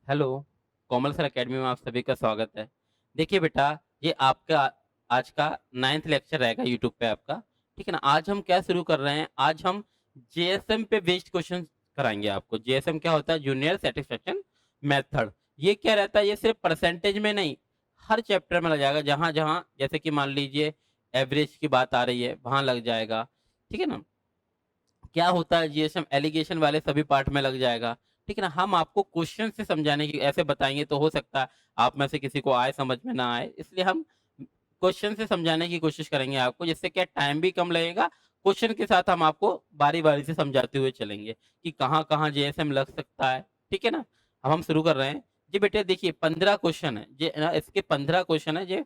Hello, कोमल sir academy में आप सभी का स्वागत है। देखिए बेटा, ये आपका आज का 9th लेक्चर रहेगा यूट्यूब पे आपका, ठीक है ना? आज हम क्या शुरू कर रहे हैं, आज हम जेएसएम पे बेस्ड क्वेश्चन कराएंगे आपको। जेएसएम क्या होता है? Junior satisfaction method. ये क्या रहता है? ये सिर्फ परसेंटेज में नहीं, हर चैप्टर में लग जाएगा। जहाँ जहाँ जैसे कि मान लीजिए एवरेज की बात आ रही है, वहां लग जाएगा, ठीक है ना? क्या होता है जीएसएम एलिगेशन वाले सभी पार्ट में लग जाएगा, ठीक है ना? हम आपको क्वेश्चन से समझाने की ऐसे बताएंगे, तो हो सकता है आप में से किसी को आए समझ में ना आए, इसलिए हम क्वेश्चन से समझाने की कोशिश करेंगे आपको, जिससे क्या टाइम भी कम लगेगा। क्वेश्चन के साथ हम आपको बारी बारी से समझाते हुए चलेंगे कि कहाँ कहाँ जेएसएम लग सकता है, ठीक है ना? अब हम शुरू कर रहे हैं जी। बेटे देखिए, 15 क्वेश्चन है जे ना, इसके 15 क्वेश्चन है।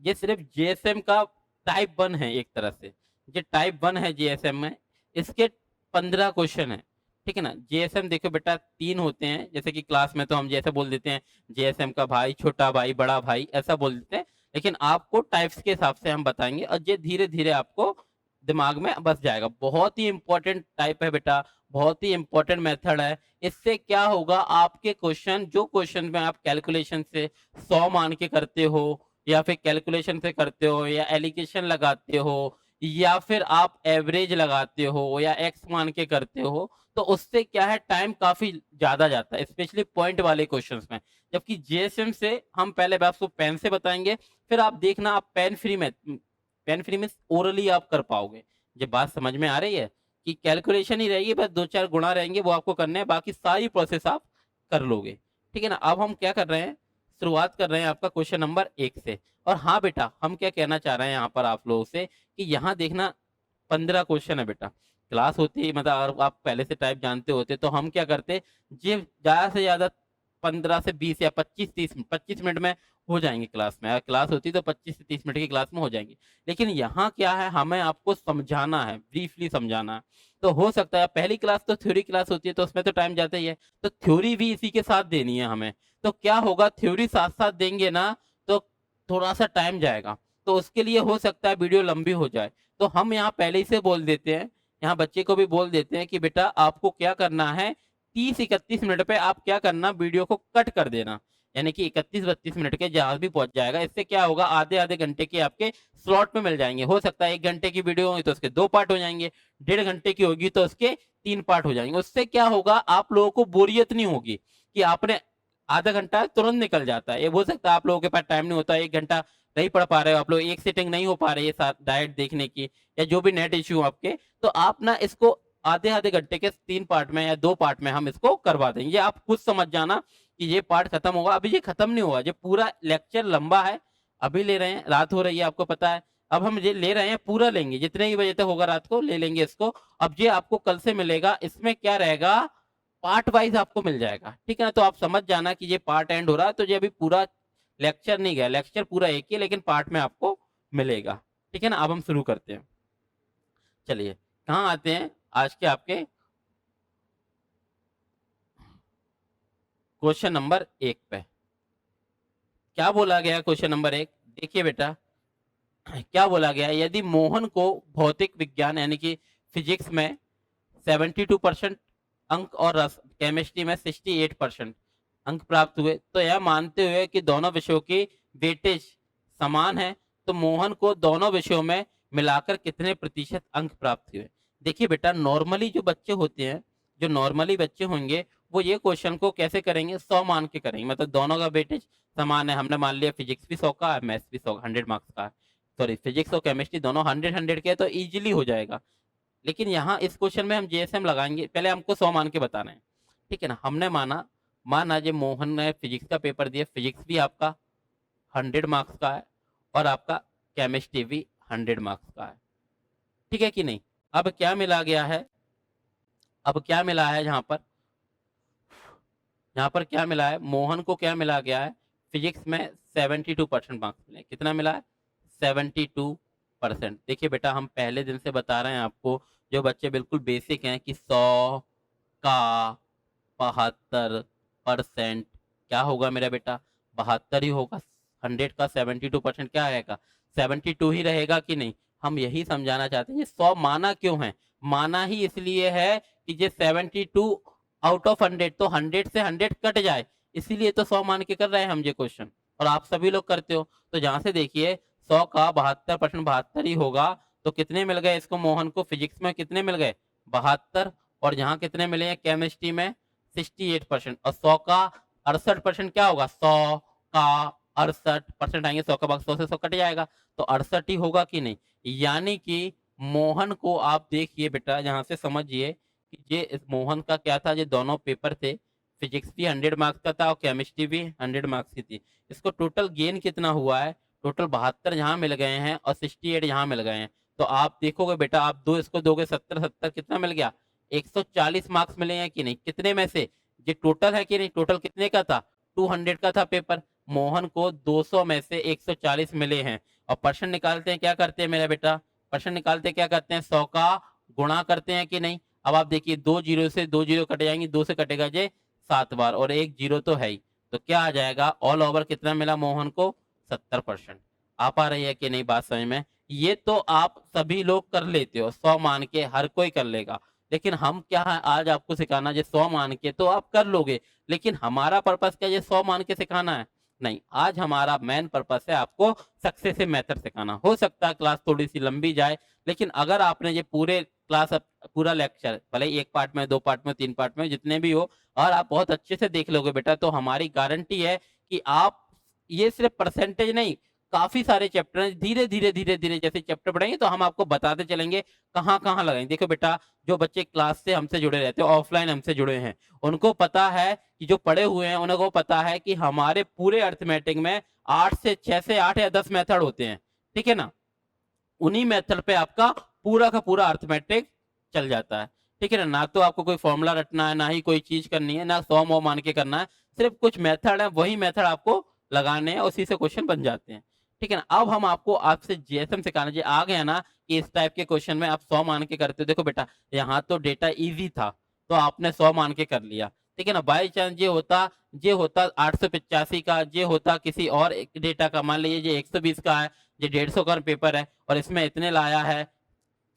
ये सिर्फ जेएसएम का टाइप 1 है एक तरह से। ये टाइप 1 है जेएसएम में। इसके 15 क्वेश्चन है, ठीक है ना? जेएसएम देखो बेटा, 3 होते हैं। जैसे कि क्लास में तो हम जैसे बोल देते हैं जेएसएम का भाई, छोटा भाई, बड़ा भाई, ऐसा बोल देते हैं। लेकिन आपको टाइप्स के हिसाब से हम बताएंगे, और ये धीरे धीरे आपको दिमाग में बस जाएगा। बहुत ही इंपॉर्टेंट टाइप है बेटा, बहुत ही इंपॉर्टेंट मेथड है। इससे क्या होगा, आपके क्वेश्चन, जो क्वेश्चन में आप कैलकुलेशन से 100 मान के करते हो, या फिर कैलकुलेशन से करते हो, या एलिगेशन लगाते हो, या फिर आप एवरेज लगाते हो, या एक्स मान के करते हो, तो उससे क्या है, टाइम काफी ज्यादा जाता है, स्पेशली पॉइंट वाले क्वेश्चंस में। जबकि जेएसएम से हम पहले आपको पेन से बताएंगे, फिर आप देखना आप पेन फ्री में ओरली आप कर पाओगे। ये बात समझ में आ रही है कि कैलकुलेशन ही रहेगी, बस दो चार गुणा रहेंगे, वो आपको करने हैं, बाकी सारी प्रोसेस आप कर लोगे, ठीक है ना? अब हम क्या कर रहे हैं, शुरुआत कर रहे हैं आपका क्वेश्चन नंबर 1 से। और हाँ बेटा, हम क्या कहना चाह रहे हैं यहाँ पर आप लोगों से कि यहाँ देखना, 15 क्वेश्चन है बेटा। क्लास होती है, मतलब अगर आप पहले से टाइप जानते होते तो हम क्या करते, ये ज्यादा से ज्यादा 15 से 20 या 25 मिनट में हो जाएंगे क्लास में। अगर क्लास होती तो 25 से 30 मिनट की क्लास में हो जाएंगी। लेकिन यहाँ क्या है, हमें आपको समझाना है, ब्रीफली समझाना है। तो हो सकता है पहली क्लास तो थ्योरी क्लास होती है, तो उसमें तो टाइम जाता ही है, तो थ्योरी भी इसी के साथ देनी है हमें। तो क्या होगा, थ्योरी साथ साथ देंगे ना, तो थोड़ा सा टाइम जाएगा, तो उसके लिए हो सकता है वीडियो लंबी हो जाए। तो हम यहाँ पहले ही से बोल देते हैं, यहाँ बच्चे को भी बोल देते हैं कि बेटा आपको क्या करना है, 30-31 मिनट पे आप क्या करना, वीडियो को कट कर देना। यानी कि 31-32 मिनट के जहाज भी पहुंच जाएगा। इससे क्या होगा, आधे आधे घंटे के आपके स्लॉट में मिल जाएंगे। हो सकता है 1 घंटे की वीडियो होगी तो उसके 2 पार्ट हो जाएंगे, 1.5 घंटे की होगी तो उसके 3 पार्ट हो जाएंगे। उससे क्या होगा, आप लोगों को बोरियत नहीं होगी कि आपने आधा घंटा तुरंत निकल जाता है। ये हो सकता है आप लोगों के पास टाइम नहीं होता, 1 घंटा नहीं पढ़ पा रहे हो आप लोग, एक सीटिंग नहीं हो पा रही है साथ डायरेक्ट देखने की, या जो भी नेट इश्यू आपके, तो आप ना इसको आधे आधे घंटे के 3 पार्ट में या 2 पार्ट में हम इसको करवा देंगे। आप खुद समझ जाना कि ये पार्ट खत्म होगा। अभी ये खत्म नहीं हुआ, ये पूरा लेक्चर लंबा है। अभी ले रहे हैं, रात हो रही है आपको पता है। अब हम ये ले रहे हैं, पूरा लेंगे, जितने ही बजे तक होगा रात को ले लेंगे इसको। अब ये आपको कल से मिलेगा, इसमें क्या रहेगा, पार्ट वाइज आपको मिल जाएगा, ठीक है ना? तो आप समझ जाना कि ये पार्ट एंड हो रहा है, तो ये अभी पूरा लेक्चर नहीं गया, लेक्चर पूरा एक ही है, लेकिन पार्ट में आपको मिलेगा, ठीक है ना? अब हम शुरू करते हैं। चलिए, कहाँ आते हैं आज के आपके क्वेश्चन नंबर 1 पे। क्या बोला गया क्वेश्चन नंबर 1? देखिए बेटा, क्या बोला गया, यदि मोहन को भौतिक विज्ञान यानी कि फिजिक्स में 72% अंक और केमिस्ट्री में 68% अंक प्राप्त हुए, तो यह मानते हुए कि दोनों विषयों की वेटेज समान है, तो मोहन को दोनों विषयों में मिलाकर कितने प्रतिशत अंक प्राप्त हुए? देखिए बेटा, नॉर्मली जो बच्चे होते हैं, जो नॉर्मली बच्चे होंगे, वो ये क्वेश्चन को कैसे करेंगे, 100 मान के करेंगे। मतलब दोनों का वेटेज समान है, हमने मान लिया फिजिक्स भी 100 का है, मैथ्स भी 100, 100 मार्क्स का है। सॉरी, फिजिक्स और केमिस्ट्री दोनों 100-100 के, तो इजीली हो जाएगा। लेकिन यहाँ इस क्वेश्चन में हम जेएसएम लगाएंगे, पहले हमको 100 मान के बताना है, ठीक है ना? हमने माना माना जो मोहन ने फिजिक्स का पेपर दिया, फिजिक्स भी आपका 100 मार्क्स का है, और आपका केमिस्ट्री भी 100 मार्क्स का है, ठीक है कि नहीं? अब क्या मिला गया है, अब क्या मिला है यहाँ पर क्या मिला है, मोहन को क्या मिला गया है, फिजिक्स में 72% मार्क्स मिले। कितना मिला है? 72%। देखिए बेटा, हम पहले दिन से बता रहे हैं आपको, जो बच्चे बिल्कुल बेसिक हैं, कि 100 का 72% क्या होगा मेरा बेटा? 72 ही होगा। 100 का 72% क्या रहेगा? 72 ही रहेगा कि नहीं? हम यही समझाना चाहते हैं। ये 100 माना क्यों है? माना ही इसलिए है कि ये 72 आउट ऑफ 100, तो 100 से 100 कट जाए, इसीलिए तो 100 मान के कर रहे हैं हम ये क्वेश्चन, और आप सभी लोग करते हो। तो जहां से देखिए 100 का 72% 72 ही होगा, तो कितने मिल गए इसको मोहन को फिजिक्स में, कितने मिल गए 72, और यहाँ कितने मिले हैं केमिस्ट्री में 68%, और 100 का 68% क्या होगा, 100 का 68% आएंगे, 100 का भाग 100 से 100 कट जाएगा, तो 68 ही होगा कि नहीं। यानी कि मोहन को आप देखिए बेटा, यहाँ से समझिए कि ये इस मोहन का क्या था, ये दोनों पेपर थे, फिजिक्स भी 100 मार्क्स का था और केमिस्ट्री भी 100 मार्क्स की थी। इसको टोटल गेन कितना हुआ है, टोटल 72 यहाँ मिल गए हैं और 68 यहाँ मिल गए हैं। तो आप देखोगे बेटा, आप दो इसको दोगे 70 70 कितना मिल गया, 140 मार्क्स मिले हैं कि नहीं, कितने में से, ये टोटल है कि नहीं, टोटल कितने का था, 200 का था पेपर, मोहन को 200 में से 140 मिले हैं। और परसेंट निकालते हैं, क्या करते हैं मेरा बेटा, परसेंट निकालते क्या करते हैं, 100 का गुणा करते हैं कि नहीं। अब आप देखिए 2 जीरो से 2 जीरो कट जाएंगे, 2 से कटेगा जे 7 बार, और एक जीरो तो है ही, तो क्या आ जाएगा, ऑल ओवर कितना मिला मोहन को, 70%। आ पा रही है कि नहीं बात समझ में। ये तो आप सभी लोग कर लेते हो, 100 मान के हर कोई कर लेगा, लेकिन हम क्या है आज आपको सिखाना, जो 100 मान के तो आप कर लोगे, लेकिन हमारा पर्पस क्या, ये 100 मान के सिखाना है, नहीं, आज हमारा मेन पर्पस है आपको सक्सेसिव मेथड सिखाना। हो सकता है क्लास थोड़ी सी लंबी जाए, लेकिन अगर आपने ये पूरे क्लास पूरा लेक्चर, भले एक पार्ट में, 2 पार्ट में, 3 पार्ट में, जितने भी हो, और आप बहुत अच्छे से देख लोगे बेटा, तो हमारी गारंटी है कि आप ये सिर्फ परसेंटेज नहीं, काफी सारे चैप्टर हैं, धीरे धीरे धीरे धीरे जैसे चैप्टर बढ़ेंगे तो हम आपको बताते चलेंगे कहाँ कहाँ लगाएंगे। देखो बेटा, जो बच्चे क्लास से हमसे जुड़े रहते हैं, ऑफलाइन हमसे जुड़े हैं, उनको पता है कि जो पढ़े हुए हैं उनको पता है कि हमारे पूरे अर्थमेटिक में 6 से 8 या 10 मेथड होते हैं, ठीक है ना। उन्हीं मेथड पे आपका पूरा का पूरा अर्थमेटिक चल जाता है, ठीक है ना। ना तो आपको कोई फॉर्मूला रटना है, ना ही कोई चीज करनी है, ना 100 मान के करना है, सिर्फ कुछ मेथड है, वही मेथड आपको लगाने हैं, उसी से क्वेश्चन बन जाते हैं, ठीक है ना। अब हम आपको आपसे जीएसएम सिखाना चाहिए, आ गया ना कि इस टाइप के क्वेश्चन में आप 100 मान के करते हो। देखो बेटा, यहाँ तो डेटा इजी था, तो आपने 100 मान के कर लिया, ठीक है ना। बाई चांस ये होता 885 का, ये होता किसी और डेटा का, मान लीजिए ये 120 का है, ये 150 का पेपर है, और इसमें इतने लाया है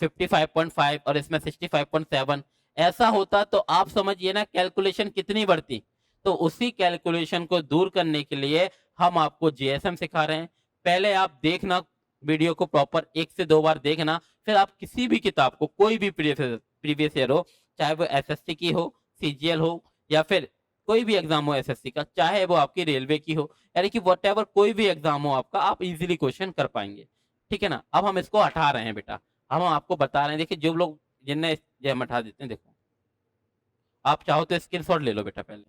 55.5 और इसमें 65.7, ऐसा होता तो आप समझिए ना कैलकुलेशन कितनी बढ़ती। तो उसी कैलकुलेशन को दूर करने के लिए हम आपको जीएसएम सिखा रहे हैं। पहले आप देखना वीडियो को प्रॉपर 1 से 2 बार देखना, फिर आप किसी भी किताब को, कोई भी प्रीवियस ईयर हो, चाहे वो एसएससी की हो, सीजीएल हो, या फिर कोई भी एग्जाम हो एसएससी का, चाहे वो आपकी रेलवे की हो, यानी कि वट कोई भी एग्जाम हो आपका, आप इजीली क्वेश्चन कर पाएंगे, ठीक है ना। अब हम इसको हटा रहे हैं बेटा, हम आपको बता रहे हैं। देखिए जो लोग जिनने ये हम हटा देते हैं, देखो आप चाहो तो स्क्रीनशॉट ले लो बेटा, पहले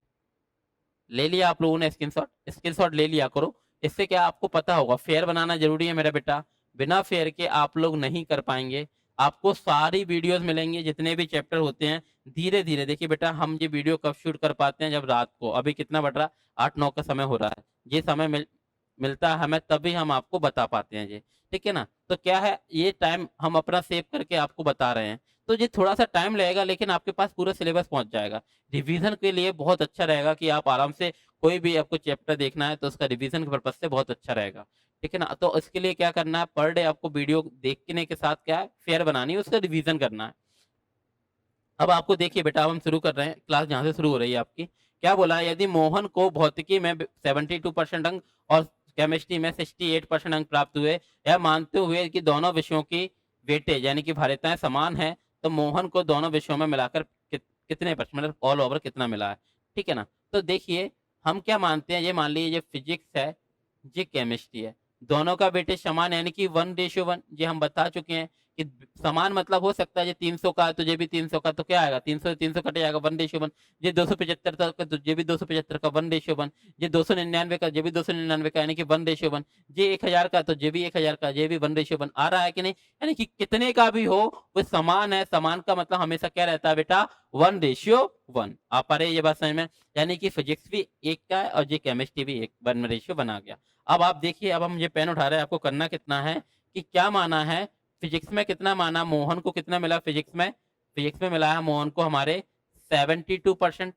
ले लिया आप लोगों ने स्क्रीनशॉट, स्क्रीनशॉट ले लिया करो। इससे क्या आपको पता होगा, फेयर बनाना जरूरी है मेरा बेटा, बिना फेयर के आप लोग नहीं कर पाएंगे। आपको सारी वीडियोस मिलेंगे, जितने भी चैप्टर होते हैं धीरे धीरे। देखिए बेटा, हम ये वीडियो कब शूट कर पाते हैं, जब रात को, अभी कितना बढ़ रहा है, 8 9 का समय हो रहा है, ये समय मिलता है हमें, तभी हम आपको बता पाते हैं ये, ठीक है ना। तो क्या है, ये टाइम हम अपना सेव करके आपको बता रहे हैं, तो ये थोड़ा सा टाइम लगेगा, लेकिन आपके पास पूरा सिलेबस पहुंच जाएगा। रिवीजन के लिए बहुत अच्छा रहेगा कि आप आराम से, कोई भी आपको चैप्टर देखना है तो उसका रिवीजन के पर्पज से बहुत अच्छा रहेगा, ठीक है ना। तो इसके लिए क्या करना है, पर डे आपको वीडियो देखने के साथ क्या है, फेयर बनानी है, उसका रिवीजन करना है। अब आपको देखिए बेटा, अब हम शुरू कर रहे हैं, क्लास जहां से शुरू हो रही है आपकी। क्या बोला है, यदि मोहन को भौतिकी में 72% अंक और केमिस्ट्री में 68% अंक प्राप्त हुए, यह मानते हुए कि दोनों विषयों की वेटेज यानी कि भारिताएं समान है, तो मोहन को दोनों विषयों में मिलाकर कितने परसेंट, मतलब ऑल ओवर कितना मिला है, ठीक है ना। तो देखिए हम क्या मानते हैं, ये मान लीजिए ये फिजिक्स है, ये केमिस्ट्री है, दोनों का वेटेज समान यानी कि 1:1, ये हम बता चुके हैं कि समान मतलब हो सकता है ये 300 का है तो ये भी 300 का, तो क्या आएगा, 300 से 300 कट जाएगा, 1:1। ये 275 का तो ये भी 275 का, 1:1। ये 299 का, ये भी 299 का, यानी कि 1:1। ये 1000 का तो ये भी 1000 का, ये भी 1:1 आ रहा है कि नहीं। यानी कि कितने का भी हो वो समान है, समान का मतलब हमेशा क्या रहता है बेटा, 1:1। आप पा रहे ये बात समझ में। यानी कि फिजिक्स भी 1 का है और ये केमिस्ट्री भी 1:1 आ गया। अब आप देखिए, अब हम ये पेन उठा रहे हैं, आपको करना कितना है कि क्या माना है, फिजिक्स में कितना माना, मोहन को कितना मिला फिजिक्स में मिला है मोहन को हमारे 72%,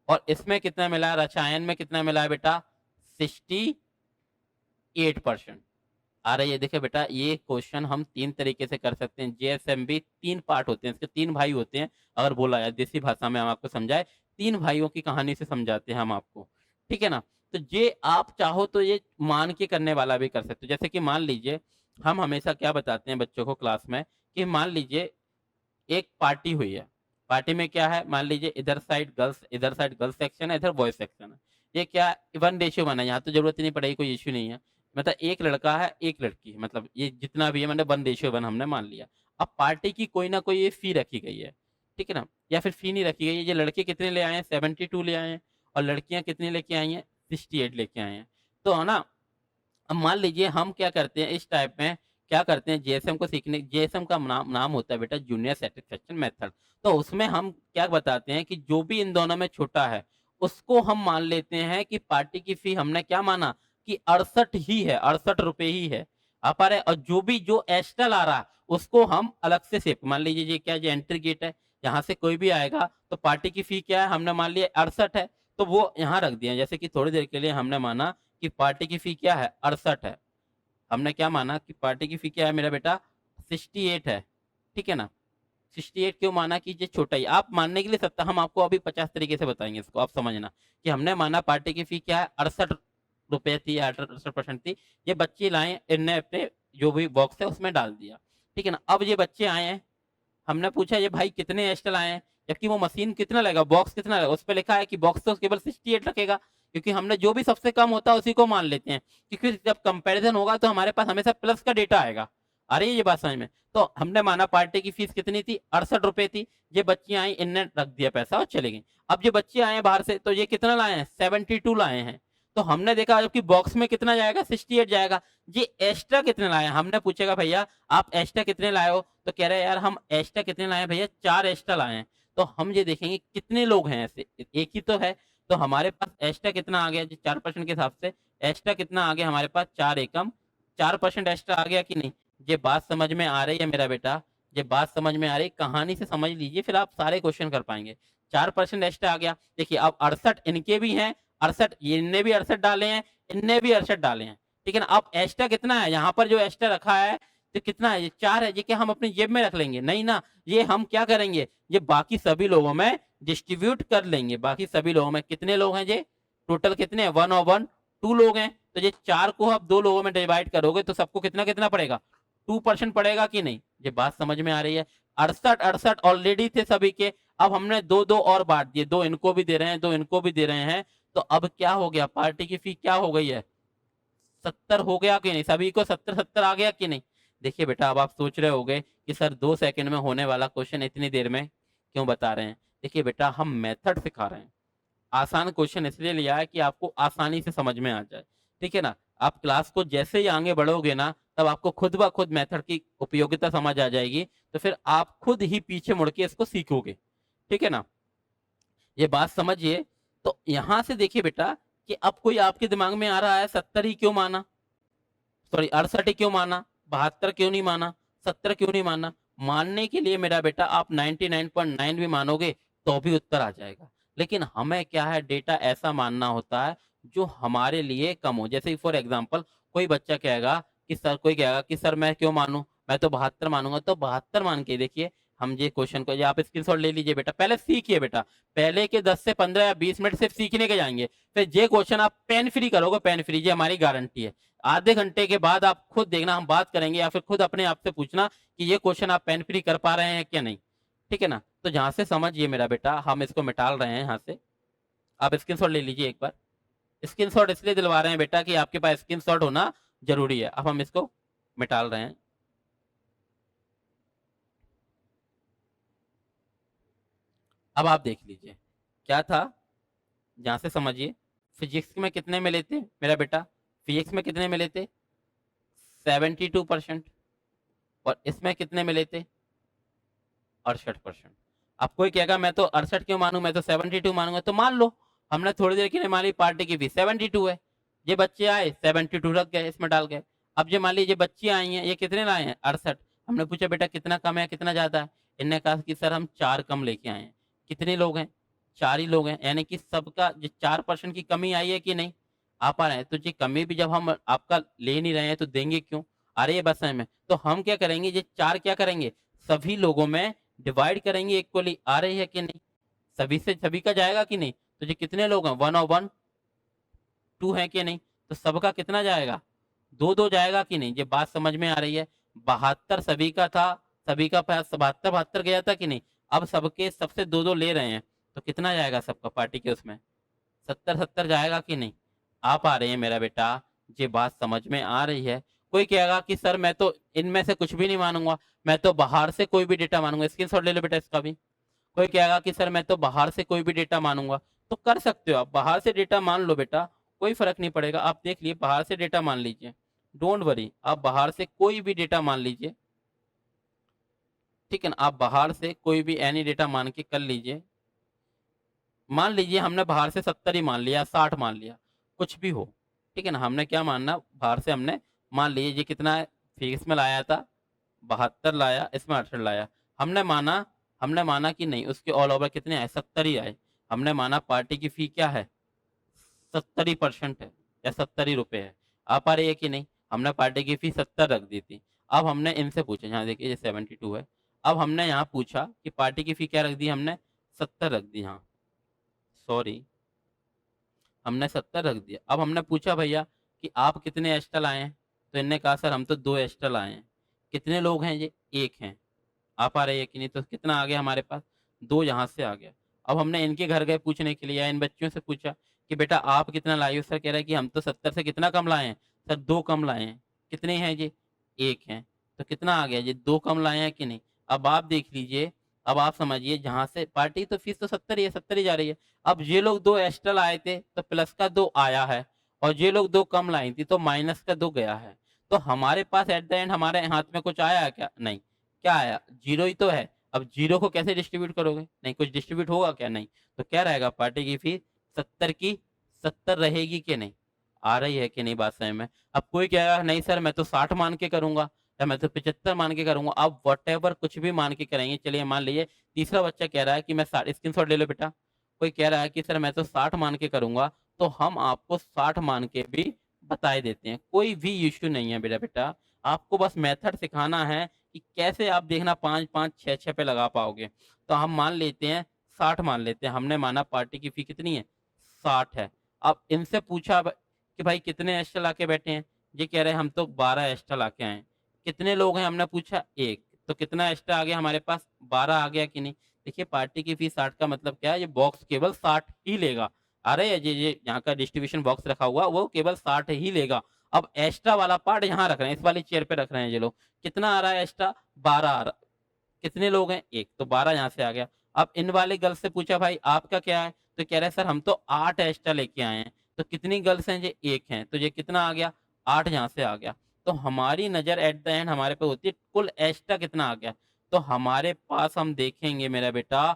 और इसमें कितना मिला, रसायन में कितना मिला है बेटा, 68%, आ रही है? देखिए बेटा, ये क्वेश्चन हम 3 तरीके से कर सकते हैं। जेएसएमबी 3 पार्ट होते हैं, इसके 3 भाई होते हैं। अगर बोला जाए देसी भाषा में हम आपको समझाएँ, 3 भाइयों की कहानी से समझाते हैं हम आपको, ठीक है ना? तो ये आप चाहो तो ये मान के करने वाला भी कर सकते हो। जैसे कि मान लीजिए, हम हमेशा क्या बताते हैं बच्चों को क्लास में कि मान लीजिए एक पार्टी हुई है। पार्टी में क्या है, मान लीजिए इधर साइड गर्ल्स सेक्शन है, इधर बॉयज़ सेक्शन है। ये क्या 1:1 है, यहाँ तो ज़रूरत ही नहीं पड़ेगी, कोई इश्यू नहीं है। मतलब एक लड़का है, एक लड़की है, मतलब ये जितना भी है मैंने 1:1 हमने मान लिया। अब पार्टी की कोई ना कोई ये फ़ी रखी गई है, ठीक है ना? या फिर फ़ी नहीं रखी गई है, ये लड़के कितने ले आए हैं 72 ले आए हैं और लड़कियाँ कितनी लेके आई हैं 68 लेके आए हैं। तो है ना, अब मान लीजिए हम क्या करते हैं इस टाइप में, क्या करते हैं जेएसएम को सीखने, जेएसएम का नाम नाम होता है बेटा जूनियर सैटिस्फैक्शन मेथड। तो उसमें हम क्या बताते हैं कि जो भी इन दोनों में छोटा है, उसको हम मान लेते हैं कि पार्टी की फी हमने क्या माना कि 68 ही है, 68 रुपए ही है। आप पा रहे हैं? और जो एक्स्ट्रा ला रहा है, उसको हम अलग से सेप मान लीजिए ये क्या, ये एंट्री गेट है, यहाँ से कोई भी आएगा तो पार्टी की फी क्या है, हमने मान लिया 68 है, तो वो यहाँ रख दिया। जैसे कि थोड़ी देर के लिए हमने माना कि पार्टी की फी क्या है 68 है। हमने क्या माना कि पार्टी की फी क्या है मेरा बेटा 68 है, ठीक है ना? 68 क्यों माना कि ये छोटा ही, आप मानने के लिए 70, हम आपको अभी 50 तरीके से बताएँगे इसको, आप समझना कि हमने माना पार्टी की फी क्या है 68 रुपए थी या 68% थी। ये बच्चे लाए, इनने अपने जो भी बॉक्स है उसमें डाल दिया, ठीक है ना? अब ये बच्चे आए हैं, हमने पूछा ये भाई कितने एस्टेल आए हैं, जबकि वो मशीन कितना लगेगा, बॉक्स कितना लगेगा, उस पे लिखा है कि बॉक्स तो केवल 68 रखेगा, क्योंकि हमने जो भी सबसे कम होता है उसी को मान लेते हैं, क्योंकि जब कंपैरिजन होगा तो हमारे पास हमेशा प्लस का डेटा आएगा। आ रही है ये बात समझ में? तो हमने माना पार्टी की फीस कितनी थी 68 रुपए थी, ये बच्ची आई, इनने रख दिया पैसा और चले गई। अब ये बच्चे आए हैं बाहर से, तो ये कितना लाए हैं 72 लाए हैं, तो हमने देखा जबकि बॉक्स में कितना जाएगा 68 जाएगा, ये एक्स्ट्रा कितने लाए हैं, हमने पूछेगा भैया आप एक्स्ट्रा कितने लाए हो, तो कह रहे हैं यार हम एक्स्ट्रा कितने लाए हैं भैया 4 एक्स्ट्रा लाए हैं। तो हम ये देखेंगे कितने लोग हैं ऐसे, एक ही तो है, तो हमारे पास एक्स्ट्रा कितना आ गया जी 4% के हिसाब से, एक्स्ट्रा कितना आ गया हमारे पास 4 एकम 4% एक्स्ट्रा आ गया कि नहीं? ये बात समझ में आ रही है मेरा बेटा? ये बात समझ में आ रही है? कहानी से समझ लीजिए फिर आप सारे क्वेश्चन कर पाएँगे। 4% एक्स्ट्रा आ गया, देखिए अब 68 इनके भी हैं, 68 इनने भी 68 डाले हैं, इनने भी 68 डाले हैं, ठीक है ना? अब एक्स्ट्रा कितना है? यहाँ पर जो एक्स्ट्रा रखा है तो कितना है, ये 4 है, ये क्या हम अपनी जेब में रख लेंगे? नहीं ना, ये हम क्या करेंगे, ये बाकी सभी लोगों में डिस्ट्रीब्यूट कर लेंगे। बाकी सभी लोगों में कितने लोग हैं ये? टोटल कितने हैं? 1 और 1 2 लोग हैं, तो ये 4 को आप 2 लोगों में डिवाइड करोगे तो सबको कितना-कितना पड़ेगा? 2% पड़ेगा कि नहीं? ये बात समझ में आ रही है? 68 ऑलरेडी थे सभी के, अब हमने 2-2 और बाँट दिए, 2 इनको भी दे रहे हैं, 2 इनको भी दे रहे हैं, तो अब क्या हो गया, पार्टी की फी क्या हो गई है? 70 हो गया कि नहीं? सभी को 70-70 आ गया कि नहीं? देखिए बेटा, अब आप सोच रहे होंगे कि सर 2 सेकंड में होने वाला क्वेश्चन इतनी देर में क्यों बता रहे हैं? देखिए बेटा, हम मेथड सिखा रहे हैं। आसान क्वेश्चन इसलिए लिया है कि आपको आसानी से समझ में आ जाए, ठीक है ना? आप क्लास को जैसे ही आगे बढ़ोगे ना, तब आपको खुद ब खुद मेथड की उपयोगिता समझ आ जाएगी, तो फिर आप खुद ही पीछे मुड़ के इसको सीखोगे, ठीक है ना? ये बात समझिए। तो यहाँ से देखिए बेटा कि अब कोई आपके दिमाग में आ रहा है 70 ही क्यों माना? सॉरी 68 ही क्यों माना? 72 क्यों नहीं माना? 70 क्यों नहीं माना? मानने के लिए मेरा बेटा आप 99.9 भी मानोगे तो भी उत्तर आ जाएगा। लेकिन हमें क्या है, डेटा ऐसा मानना होता है जो हमारे लिए कम हो। जैसे फॉर एग्ज़ाम्पल कोई कहेगा कि सर मैं क्यों मानूँ? मैं तो 72 मानूँगा, तो 72 मान के देखिए, हम ये क्वेश्चन को, ये आप स्क्रीनशॉट ले लीजिए बेटा, पहले सीखिए बेटा। पहले के 10 से 15 या 20 मिनट सिर्फ सीखने के जाएँगे। फिर ये क्वेश्चन आप पेन फ्री करोगे, पेन फ्री, ये हमारी गारंटी है। आधे घंटे के बाद आप खुद देखना, हम बात करेंगे या फिर खुद अपने आप से पूछना कि ये क्वेश्चन आप पेन फ्री कर पा रहे हैं क्या नहीं, ठीक है ना? तो जहाँ से समझिए मेरा बेटा, हम इसको मिटाल रहे हैं यहाँ से, आप स्क्रीनशॉट ले लीजिए एक बार। स्क्रीनशॉट इसलिए दिलवा रहे हैं बेटा कि आपके पास स्क्रीनशॉट होना ज़रूरी है। अब हम इसको मिटाल रहे हैं। अब आप देख लीजिए, क्या था? जहाँ से समझिए, फिजिक्स में कितने मिले थे मेरा बेटा? फिजिक्स में कितने मिले थे? 72%। और इसमें कितने मिले थे? 68%। अब कोई कहेगा मैं तो 68 क्यों मानूं, मैं तो 72 मानूंगा, तो मान लो, हमने थोड़ी देर के लिए मान ली पार्टी की फीस 72 है, ये बच्चे आए 72 रख गए, इसमें डाल गए। अब ये मान लीजिए बच्ची आई हैं, ये कितने लाए हैं 68, हमने पूछा बेटा कितना कम है कितना ज्यादा है, इनने कहा कि सर हम 4 कम लेके आए हैं। कितने लोग हैं? 4 ही लोग हैं, यानी कि सबका जो 4% की कमी आई है कि नहीं? आ पा रहे हैं, तो ये कमी भी जब हम आपका ले नहीं रहे हैं तो देंगे क्यों? आ रही है बात समझ में? तो हम क्या करेंगे, ये 4 क्या करेंगे, सभी लोगों में डिवाइड करेंगे इक्वली। आ रही है कि नहीं? सभी से सभी का जाएगा कि नहीं? तो ये कितने लोग हैं, 1 और 1 2 है कि नहीं? तो सबका कितना जाएगा, 2-2 जाएगा कि नहीं? ये बात समझ में आ रही है? 72 सभी का था, सभी का पास 72-72 गया था कि नहीं? अब सबके सबसे 2-2 ले रहे हैं, तो कितना जाएगा सबका पार्टी के उसमें, 70-70 जाएगा कि नहीं? आ पा रही है मेरा बेटा? ये बात समझ में आ रही है? कोई कहेगा कि सर मैं तो इनमें से कुछ भी नहीं मानूंगा, मैं तो बाहर से कोई भी डेटा मानूंगा। स्क्रीनशॉट ले लो बेटा इसका भी। कोई कहेगा कि सर मैं तो बाहर से कोई भी डेटा मानूंगा, तो कर सकते हो आप, बाहर से डेटा मान लो बेटा, कोई फर्क नहीं पड़ेगा। आप देख लिए, बाहर से डेटा मान लीजिए, डोंट वरी, आप बाहर से कोई भी डेटा मान लीजिए, ठीक है ना? आप बाहर से कोई भी एनी डेटा मान के कर लीजिए। मान लीजिए हमने बाहर से 70 ही मान लिया, 60 मान लिया, कुछ भी हो, ठीक है ना? हमने क्या मानना, बाहर से हमने मान लीजिए ये कितना है, फिक्स में लाया था 72 लाया, इसमें 68 लाया। हमने माना कि नहीं, उसके ऑल ओवर कितने आए, 70 ही आए। हमने माना पार्टी की फी क्या है, 70% है या 70 रुपए है। आ पा रही है कि नहीं? हमने पार्टी की फी 70 रख दी थी। अब हमने इनसे पूछा, यहाँ देखिए ये 72 है। अब हमने यहाँ पूछा कि पार्टी की फी क्या रख दी, हमने 70 रख दी। हाँ सॉरी, हमने 70 रख दिया। अब हमने पूछा भैया कि आप कितने एक्स्ट्रा लाए हैं, तो इनने कहा सर हम तो 2 एक्स्ट्रा लाए हैं। कितने लोग हैं ये, 1 हैं। आ पा रही है कि नहीं? तो कितना आ गया हमारे पास, 2 यहाँ से आ गया। अब हमने इनके घर गए पूछने के लिए, या इन बच्चियों से पूछा कि बेटा आप कितना लाए हो? सर कह रहा है कि हम तो 70 से कितना कम लाए हैं, सर 2 कम लाए हैं। कितने हैं ये, 1 हैं। तो कितना आ गया, ये 2 कम लाए हैं कि नहीं? अब आप देख लीजिए, अब आप समझिए, जहाँ से पार्टी तो फीस तो 70 ही है, 70 ही जा रही है। अब ये लोग 2 एक्स्ट्रा लाए थे तो प्लस का 2 आया है, और ये लोग 2 कम लाई थी तो माइनस का 2 गया है। तो हमारे पास एट द एंड हमारे हाथ में कुछ आया है क्या? नहीं। क्या आया, 0 ही तो है। अब 0 को कैसे डिस्ट्रीब्यूट करोगे, नहीं कुछ डिस्ट्रीब्यूट होगा क्या? नहीं। तो क्या रहेगा, पार्टी की फीस 70 की 70 रहेगी कि नहीं? आ रही है कि नहीं बात समझ में? अब कोई कहेगा नहीं सर मैं तो 60 मान के करूंगा, या मैं तो 75 मान के करूंगा। अब वट कुछ भी मान के करेंगे। चलिए मान लीजिए तीसरा बच्चा कह रहा है कि मैं 60, स्क्रीनशॉट ले लो बेटा। कोई कह रहा है कि सर मैं तो 60 मान के करूंगा, तो हम आपको 60 मान के भी बता देते हैं, कोई भी इश्यू नहीं है बेटा। बेटा आपको बस मेथड सिखाना है कि कैसे आप देखना 5-5 6-6 पे लगा पाओगे। तो हम मान लेते हैं 60 मान लेते हैं। हमने माना पार्टी की फी कितनी है, 60 है। अब इनसे पूछा कि भाई कितने एक्स्ट्रा लाके बैठे हैं, ये कह रहे हैं हम तो 12 एक्स्ट्रा लाके आए हैं। कितने लोग हैं, हमने पूछा 1, तो कितना एक्स्ट्रा आ गया हमारे पास, 12 आ गया कि नहीं? देखिए पार्टी की फी 60 का मतलब क्या है, ये बॉक्स केवल 60 ही लेगा। अरे ये यहाँ का डिस्ट्रीब्यूशन बॉक्स रखा हुआ वो केवल 60 ही लेगा। अब एक्स्ट्रा वाला पार्ट यहाँ रख रहे हैं, इस वाली चेयर पे रख रहे हैं ये लोग। कितना आ रहा है एक्स्ट्रा, 12 आ रहा। कितने लोग हैं, 1, तो 12 यहाँ से आ गया। अब इन वाले गर्ल्स से पूछा भाई आपका क्या है, तो कह रहे हैं सर हम तो 8 एक्स्ट्रा लेके आए हैं। तो कितनी गर्ल्स हैं, ये 1 हैं, तो ये कितना आ गया, 8 यहाँ से आ गया। तो हमारी नजर एट द एंड हमारे पे होती है कुल एक्स्ट्रा कितना आ गया। तो हमारे पास हम देखेंगे मेरा बेटा,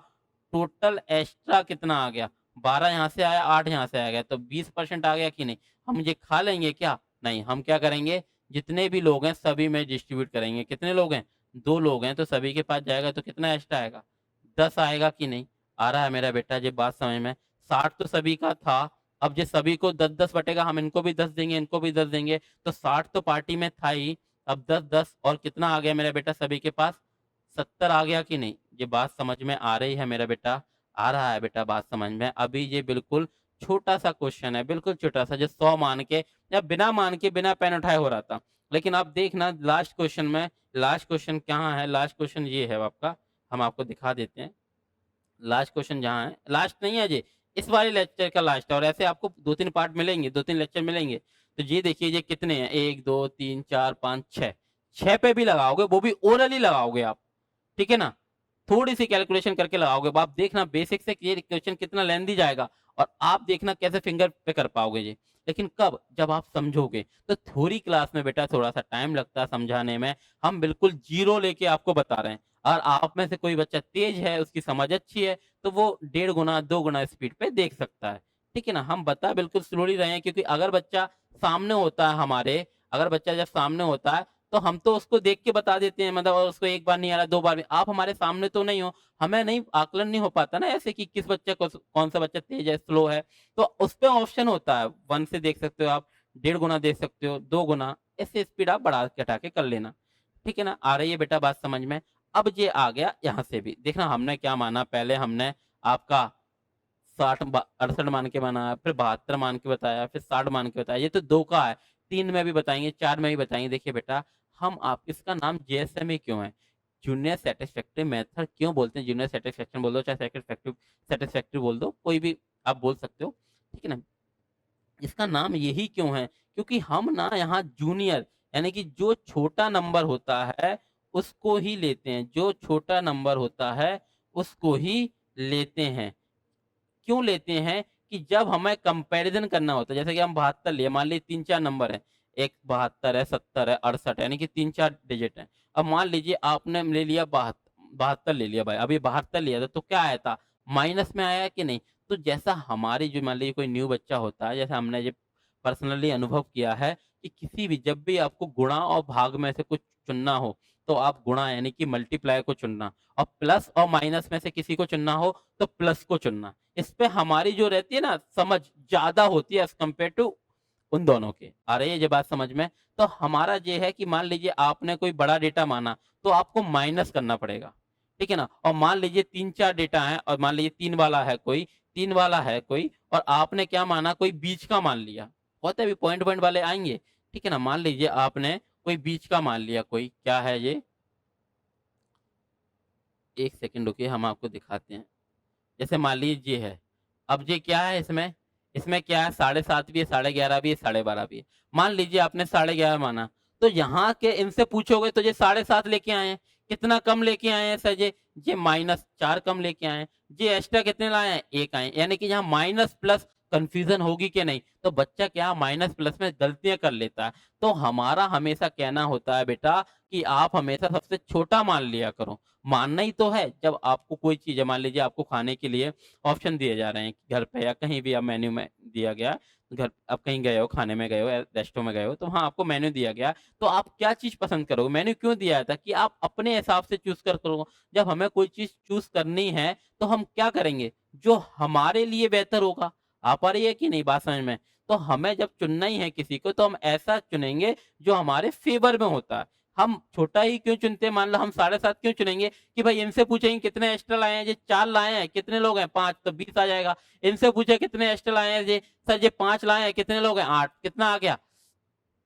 टोटल एक्स्ट्रा कितना आ गया, 12 यहाँ से आया, 8 यहाँ से आ गया, तो 20% आ गया कि नहीं? हम ये खा लेंगे क्या? नहीं, हम क्या करेंगे, जितने भी लोग हैं सभी में डिस्ट्रीब्यूट करेंगे। कितने लोग हैं, 2 लोग हैं, तो सभी के पास जाएगा तो कितना एक्स्ट्रा आएगा, 10 आएगा कि नहीं? आ रहा है मेरा बेटा ये बात समझ में? 60 तो सभी का था। अब ये सभी को 10-10 बटेगा, हम इनको भी 10 देंगे, इनको भी 10 देंगे, तो 60 तो पार्टी में था ही। अब 10-10 और कितना आ गया मेरा बेटा सभी के पास, 70 आ गया कि नहीं? ये बात समझ में आ रही है मेरा बेटा? आ रहा है बेटा बात समझ में? अभी ये बिल्कुल छोटा सा क्वेश्चन है, बिल्कुल छोटा सा, जो 100 मान के या बिना मान के बिना पेन उठाए हो रहा था। लेकिन आप देखना लास्ट क्वेश्चन में, लास्ट क्वेश्चन कहाँ है, लास्ट क्वेश्चन ये है आपका, हम आपको दिखा देते हैं। लास्ट क्वेश्चन जहाँ है, लास्ट नहीं है जी, इस वाले लेक्चर का लास्ट है, और ऐसे आपको 2-3 पार्ट मिलेंगे, 2-3 लेक्चर मिलेंगे। तो ये देखिए ये कितने हैं, 1 2 3 4 5 6, 6 पे भी लगाओगे, वो भी ओरली लगाओगे आप, ठीक है ना? थोड़ी सी कैलकुलेशन करके लगाओगे, आप देखना बेसिक से ये क्वेश्चन कितना लेंदी जाएगा, और आप देखना कैसे फिंगर पे कर पाओगे ये। लेकिन कब, जब आप समझोगे। तो थ्योरी क्लास में बेटा थोड़ा सा टाइम लगता है समझाने में, हम बिल्कुल जीरो लेके आपको बता रहे हैं। और आप में से कोई बच्चा तेज है, उसकी समझ अच्छी है, तो वो 1.5 गुना 2 गुना स्पीड पे देख सकता है, ठीक है ना? हम बता बिल्कुल स्लोली रहे हैं, क्योंकि अगर बच्चा सामने होता है हमारे, अगर बच्चा जब सामने होता है तो हम तो उसको देख के बता देते हैं, मतलब उसको एक बार नहीं आ रहा, 2 बार भी। आप हमारे सामने तो नहीं हो, हमें नहीं आकलन नहीं हो पाता ना ऐसे, कि किस बच्चे को कौन सा बच्चा तेज है, स्लो है। तो उस पे ऑप्शन होता है, 1 से देख सकते हो आप, 1.5 गुना दे सकते हो, 2 गुना, ऐसे स्पीड आप बढ़ा के घटा के कर लेना। ठीक है ना? आ रही है बेटा बात समझ में? अब ये आ गया यहाँ से भी। देखना हमने क्या माना, पहले हमने आपका 60 68 मान के बनाया, फिर 72 मान के बताया, फिर 60 मान के बताया। ये तो 2 का है, 3 में भी बताएँगे, 4 में भी बताएँगे। देखिए बेटा, हम आप इसका नाम जेएसएमई क्यों है? जूनियर सैटिस्फैक्टरी मेथड क्यों बोलते हैं? जूनियर सैटिस्फैक्शन बोल दो, चाहे सैटिस्फैक्टरी सैटिस्फैक्टरी बोल दो, कोई भी आप बोल सकते हो। ठीक है ना? इसका नाम यही क्यों है? क्योंकि हम ना यहाँ जूनियर यानी कि जो छोटा नंबर होता है, उसको ही लेते हैं। जो छोटा नंबर होता है, उसको ही लेते हैं। क्यों लेते हैं? कि जब हमें कंपैरिज़न करना होता है, जैसे कि हम 72 लिए, मान लीजिए 3-4 नंबर हैं, एक 72 है, 70 है, 68 है, यानी कि 3-4 डिजिट हैं। अब मान लीजिए आपने ले लिया 72 ले लिया भाई, अभी 72 लिया था, तो क्या आया था? माइनस में आया कि नहीं? तो जैसा हमारी जो मान लीजिए कोई न्यू बच्चा होता है, जैसे हमने ये पर्सनली अनुभव किया है कि किसी भी जब भी आपको गुणा और भाग में से कुछ चुनना हो, तो आप गुणा यानी कि मल्टीप्लाई को चुनना और प्लस और माइनस में से किसी को चुनना हो, तो प्लस को चुनना। इस पे हमारी जो रहती है ना समझ ज़्यादा होती है एज़ कम्पेयर टू उन दोनों के। आ रही है ये बात समझ में? तो हमारा ये है कि मान लीजिए आपने कोई बड़ा डेटा माना, तो आपको माइनस करना पड़ेगा। ठीक है ना? और मान लीजिए 3-4 डेटा हैं और मान लीजिए 3 वाला है कोई और आपने क्या माना कोई बीच का मान लिया। होता है अभी पॉइंट-वॉइंट वाले आएँगे। ठीक है ना? मान लीजिए आपने कोई बीच का मान लिया कोई, क्या है ये? 1 सेकंड रुकिए हम आपको दिखाते हैं। जैसे मान लीजिए ये है। अब ये क्या है इसमें? इसमें क्या है 7.5 भी है, 11.5 भी है, 12.5 भी है। मान लीजिए आपने 11.5 माना, तो यहाँ के इनसे पूछोगे तो ये 7.5 लेके आए हैं। कितना कम लेके आए हैं सर ये -4 कम लेके आए हैं। ये एक्स्ट्रा कितने लाए हैं? 1 आए हैं। यानी कि यहाँ माइनस प्लस कन्फ्यूज़न होगी कि नहीं? तो बच्चा क्या माइनस प्लस में गलतियाँ कर लेता है। तो हमारा हमेशा कहना होता है बेटा कि आप हमेशा सबसे छोटा मान लिया करो। मानना ही तो है, जब आपको कोई चीज़ है मान लीजिए आपको खाने के लिए ऑप्शन दिए जा रहे हैं घर पे या कहीं भी आप मेन्यू में दिया गया, घर आप कहीं गए हो, खाने में गए हो, रेस्टों में गए हो, तो वहाँ आपको मेन्यू दिया गया, तो आप क्या चीज़ पसंद करोगे? मेन्यू क्यों दिया था कि आप अपने हिसाब से चूज़ कर करो। जब हमें कोई चीज़ चूज़ करनी है, तो हम क्या करेंगे? जो हमारे लिए बेहतर होगा। आ पा रही है कि नहीं बात समझ में? तो हमें जब चुनना ही है किसी को, तो हम ऐसा चुनेंगे जो हमारे फ़ेवर में होता है। हम छोटा ही क्यों चुनते हैं? मान लो हम 7.5 क्यों चुनेंगे कि भाई इनसे पूछेंगे कितने एक्स्ट्रा लाए हैं? ये 4 लाए हैं, कितने लोग हैं? 5 तो 20 आ जाएगा। इनसे पूछे कितने एक्स्ट्रा लाए हैं? ये सर ये 5 लाए हैं, कितने लोग हैं? 8 कितना आ गया?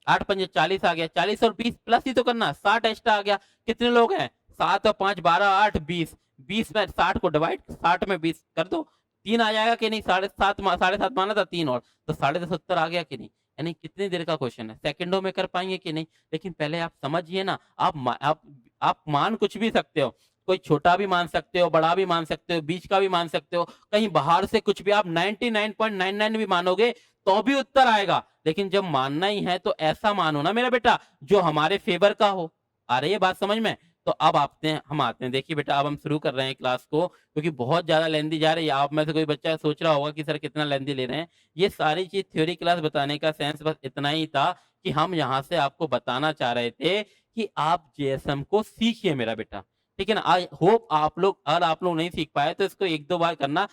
8 पंजे 40 आ गया। 40 और 20 प्लस ही तो करना, 60 एक्स्ट्रा आ गया। कितने लोग हैं? 7 और 5 12 8 20 20 में 60 को डिवाइड 60 में 20 कर दो। 3 आ जाएगा कि नहीं? 7.5 माना था 3 और तो 10.5 उत्तर आ गया कि नहीं? यानी कितनी देर का क्वेश्चन है? सेकंडों में कर पाएँगे कि नहीं? लेकिन पहले आप समझिए ना, आप मान कुछ भी सकते हो। कोई छोटा भी मान सकते हो, बड़ा भी मान सकते हो, बीच का भी मान सकते हो, कहीं बाहर से कुछ भी आप 99.99 भी मानोगे, तो भी उत्तर आएगा। लेकिन जब मानना ही है तो ऐसा मानो ना मेरा बेटा जो हमारे फेवर का हो। आ रही है बात समझ में? तो अब हम आते हैं। देखिए बेटा अब हम शुरू कर रहे हैं क्लास को क्योंकि बहुत ज़्यादा लेंथी जा रही है। आप में से कोई बच्चा सोच रहा होगा कि सर कितना लेंथी ले रहे हैं। ये सारी चीज़ थ्योरी क्लास बताने का सेंस बस इतना ही था कि हम यहाँ से आपको बताना चाह रहे थे कि आप जेएसएम को सीखिए मेरा बेटा। ठीक है ना? आई होप आप लोग नहीं सीख पाए तो इसको 1-2 बार करना,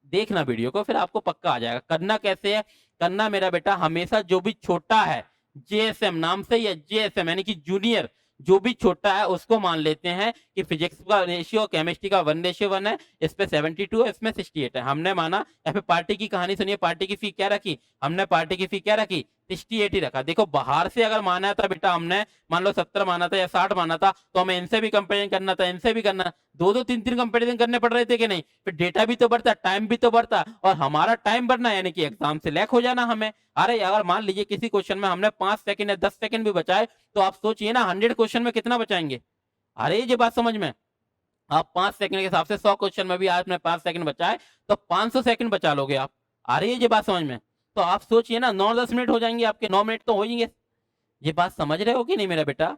देखना वीडियो को फिर आपको पक्का आ जाएगा। करना कैसे है? करना मेरा बेटा हमेशा जो भी छोटा है, जेएसएम नाम से या जेएसएम यानी कि जूनियर जो भी छोटा है उसको मान लेते हैं कि फिजिक्स का रेशियो केमिस्ट्री का 1:1 है, इस पे 72 है, इसमें 68 है। हमने माना या फिर पार्टी की कहानी सुनिए, पार्टी की फी क्या रखी? हमने पार्टी की फी क्या रखी? 68 ही रखा। देखो बाहर से अगर माना था बेटा हमने मान लो 70 माना था या 60 माना था, तो हमें इनसे भी कंपेरिजन करना था, इनसे भी करना, 2-2 3-3 कंपेरिजन करने पड़ रहे थे कि नहीं? फिर डेटा भी तो बढ़ता, टाइम भी तो बढ़ता और हमारा टाइम बढ़ना यानी कि एग्जाम से लैक हो जाना हमें। अरे अगर मान लीजिए किसी क्वेश्चन में हमने 5 सेकंड या 10 सेकंड भी बचाए, तो आप सोचिए ना 100 क्वेश्चन में कितना बचाएँगे? आ रही है ये बात समझ में? आप 5 सेकंड के हिसाब से 100 क्वेश्चन में भी आपने 5 सेकंड बचाए, तो 500 सेकंड बचा लोगे आप। आ रही है ये बात समझ में? तो आप सोचिए ना 9-10 मिनट हो जाएँगे आपके, 9 मिनट तो हो ही गए। ये बात समझ रहे हो कि नहीं मेरा बेटा?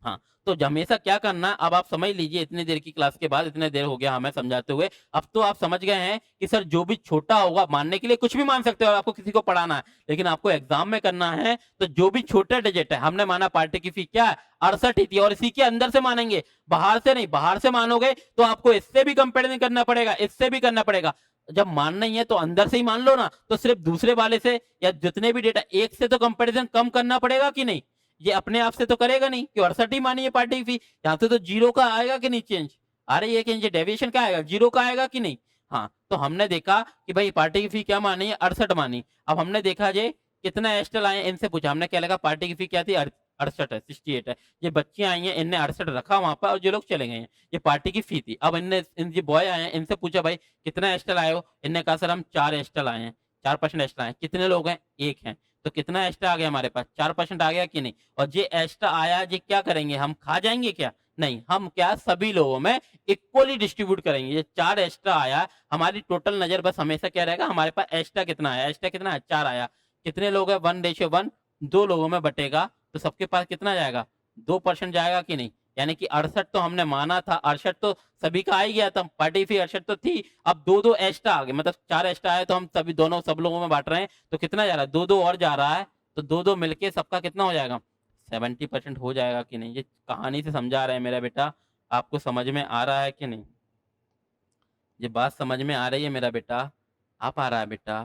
हाँ, तो हमेशा क्या करना है, अब आप समझ लीजिए इतनी देर की क्लास के बाद, इतने देर हो गया हमें समझाते हुए, अब तो आप समझ गए हैं कि सर जो भी छोटा होगा मानने के लिए कुछ भी मान सकते हो, आपको किसी को पढ़ाना है, लेकिन आपको एग्जाम में करना है, तो जो भी छोटा डिजिट है, हमने माना पार्टी की फी क्या है 68 ही थी और इसी के अंदर से मानेंगे, बाहर से नहीं, बाहर से मानोगे तो आपको इससे भी कंपेरिजन करना पड़ेगा, इससे भी करना पड़ेगा। जब मानना ही है तो अंदर से ही मान लो ना, तो सिर्फ दूसरे वाले से या जितने भी डेटा एक से तो कंपेरिजन कम करना पड़ेगा कि नहीं? ये अपने आप से तो करेगा नहीं कि 68 ही मानी है पार्टी की फी, यहाँ से तो जीरो का आएगा कि नहीं चेंज, आ रही है कि ये डेविएशन क्या आएगा, जीरो का आएगा कि नहीं? हाँ, तो हमने देखा कि भाई पार्टी की फी क्या मानी है 68 मानी। अब हमने देखा जे कितना एस्टल आए इनसे पूछा, हमने क्या लगा पार्टी की फी क्या थी 68 है, 68 है। ये बच्चियां आई हैं, इनने 68 रखा वहां पर और जो लोग चले गए हैं, ये पार्टी की फी थी। अब इन ये बॉय आए हैं, इनसे पूछा भाई कितना एस्टल आए हो, इनने कहा सर हम 4 एस्टल आए हैं, 4% एस्ट्रा आए। कितने लोग हैं, एक हैं, तो कितना एक्स्ट्रा आ गया हमारे पास 4% आ गया कि नहीं? और ये एक्स्ट्रा आया ये क्या करेंगे, हम खा जाएंगे क्या? नहीं, हम क्या सभी लोगों में इक्वली डिस्ट्रीब्यूट करेंगे। ये 4 एक्स्ट्रा आया, हमारी टोटल नजर बस हमेशा क्या रहेगा, हमारे पास एक्स्ट्रा कितना आया, एक्स्ट्रा कितना है 4 आया। कितने लोग हैं 1:1, 2 लोगों में बटेगा तो सबके पास कितना जाएगा, 2% जाएगा कि नहीं? यानी कि 68 तो हमने माना था, 68 तो सभी का आ ही गया था, पार्टी फी 68 तो थी। अब 2-2 एक्स्ट्रा आ गए, मतलब 4 एक्स्ट्रा आए तो हम सभी दोनों सब लोगों में बांट रहे हैं, तो कितना जा रहा है, 2-2 और जा रहा है, तो 2-2 मिलके सबका कितना हो जाएगा, 70% हो जाएगा कि नहीं? ये कहानी से समझा रहे हैं मेरा बेटा, आपको समझ में आ रहा है कि नहीं? ये बात समझ में आ रही है मेरा बेटा? आप आ रहा है बेटा?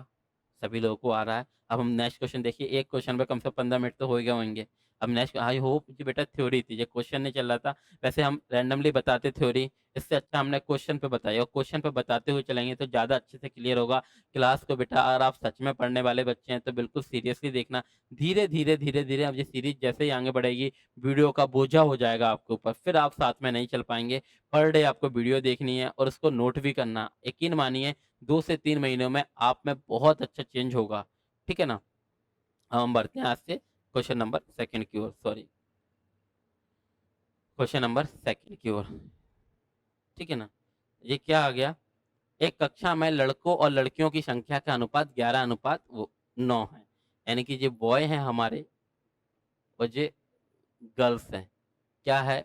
सभी लोगों को आ रहा है। अब हम नेक्स्ट क्वेश्चन देखिए, एक क्वेश्चन पे कम से कम 15 मिनट तो हो ही गए होंगे। अब नेक्स्ट आई होप कि बेटा थ्योरी थी, ये क्वेश्चन नहीं चल रहा था। वैसे हम रैंडमली बताते थ्योरी, इससे अच्छा हमने क्वेश्चन पे बताया और क्वेश्चन पे बताते हुए चलेंगे तो ज़्यादा अच्छे से क्लियर होगा क्लास को। बेटा अगर आप सच में पढ़ने वाले बच्चे हैं तो बिल्कुल सीरियसली देखना। धीरे-धीरे, धीरे-धीरे अब ये सीरीज़ जैसे ही आगे बढ़ेगी, वीडियो का बोझा हो जाएगा आपके ऊपर, फिर आप साथ में नहीं चल पाएँगे। पर डे आपको वीडियो देखनी है और उसको नोट भी करना। यकीन मानिए 2 से 3 महीनों में आप में बहुत अच्छा चेंज होगा, ठीक है ना? अब हम बढ़ते हैं आज से क्वेश्चन नंबर सेकंड की ओर, सॉरी क्वेश्चन नंबर सेकंड की ओर, ठीक है ना? ये क्या आ गया, एक कक्षा में लड़कों और लड़कियों की संख्या का अनुपात 11 अनुपात वो 9 है, यानी कि जो बॉय हैं हमारे और जो गर्ल्स हैं, क्या है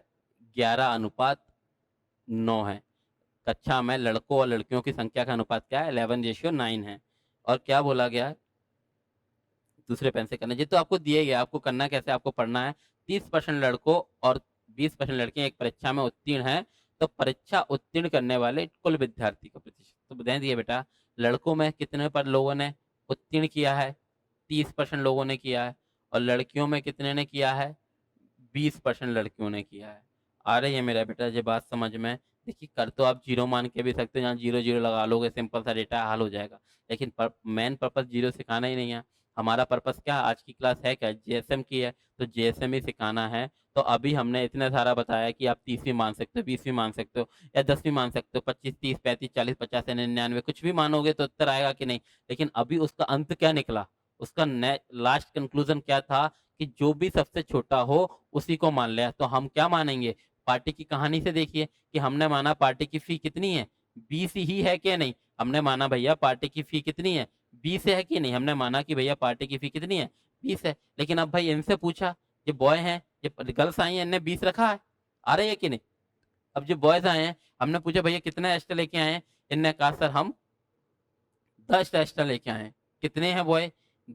11 अनुपात 9 है। कक्षा में लड़कों और लड़कियों की संख्या का अनुपात क्या है, 11:9 है। और क्या बोला गया है, दूसरे पेन से करना। ये तो आपको दिए गया, आपको करना कैसे, आपको पढ़ना है 30% लड़कों और 20% लड़कियां एक परीक्षा में उत्तीर्ण हैं, तो परीक्षा उत्तीर्ण करने वाले कुल विद्यार्थी का प्रतिशत। तो ध्यान दिए बेटा, लड़कों में कितने पर लोगों ने उत्तीर्ण किया है, 30% लोगों ने किया है, और लड़कियों में कितने ने किया है, 20% लड़कियों ने किया है। आ रही है मेरा बेटा ये बात समझ में? देखिए कर तो आप जीरो मान के भी सकते हो, जहाँ जीरो जीरो लगा लोगे सिंपल सा डेटा हल हो जाएगा, लेकिन मेन पर्पस जीरो सिखाना ही नहीं है। हमारा पर्पस क्या है, आज की क्लास है क्या, जीएसएम की है, तो जीएसएम ही सिखाना है। तो अभी हमने इतना सारा बताया कि आप 30वीं मान सकते हो, 20वीं मान सकते हो, या 10वीं मान सकते हो, 25, 30, 35, 40, 50 या 99 कुछ भी मानोगे तो उत्तर आएगा कि नहीं? लेकिन अभी उसका अंत क्या निकला, उसका लास्ट कंक्लूजन क्या था कि जो भी सबसे छोटा हो उसी को मान लिया। तो हम क्या मानेंगे, पार्टी की कहानी से देखिए कि हमने माना पार्टी की फी कितनी है, 20 ही है कि नहीं? हमने माना भैया पार्टी की फी कितनी है, 20 है कि नहीं? हमने माना कि भैया पार्टी की फी कितनी है, 20 है। लेकिन अब भाई इनसे पूछा, ये बॉय हैं, ये गर्ल्स आई हैं, इनने 20 रखा है, आ रही है कि नहीं? अब जो बॉयज आए हैं, हमने पूछा भैया कितना एक्स्ट्रा लेके आए हैं, इनने कहा सर हम 10 एक्स्ट्रा लेके आए हैं। कितने हैं बॉय,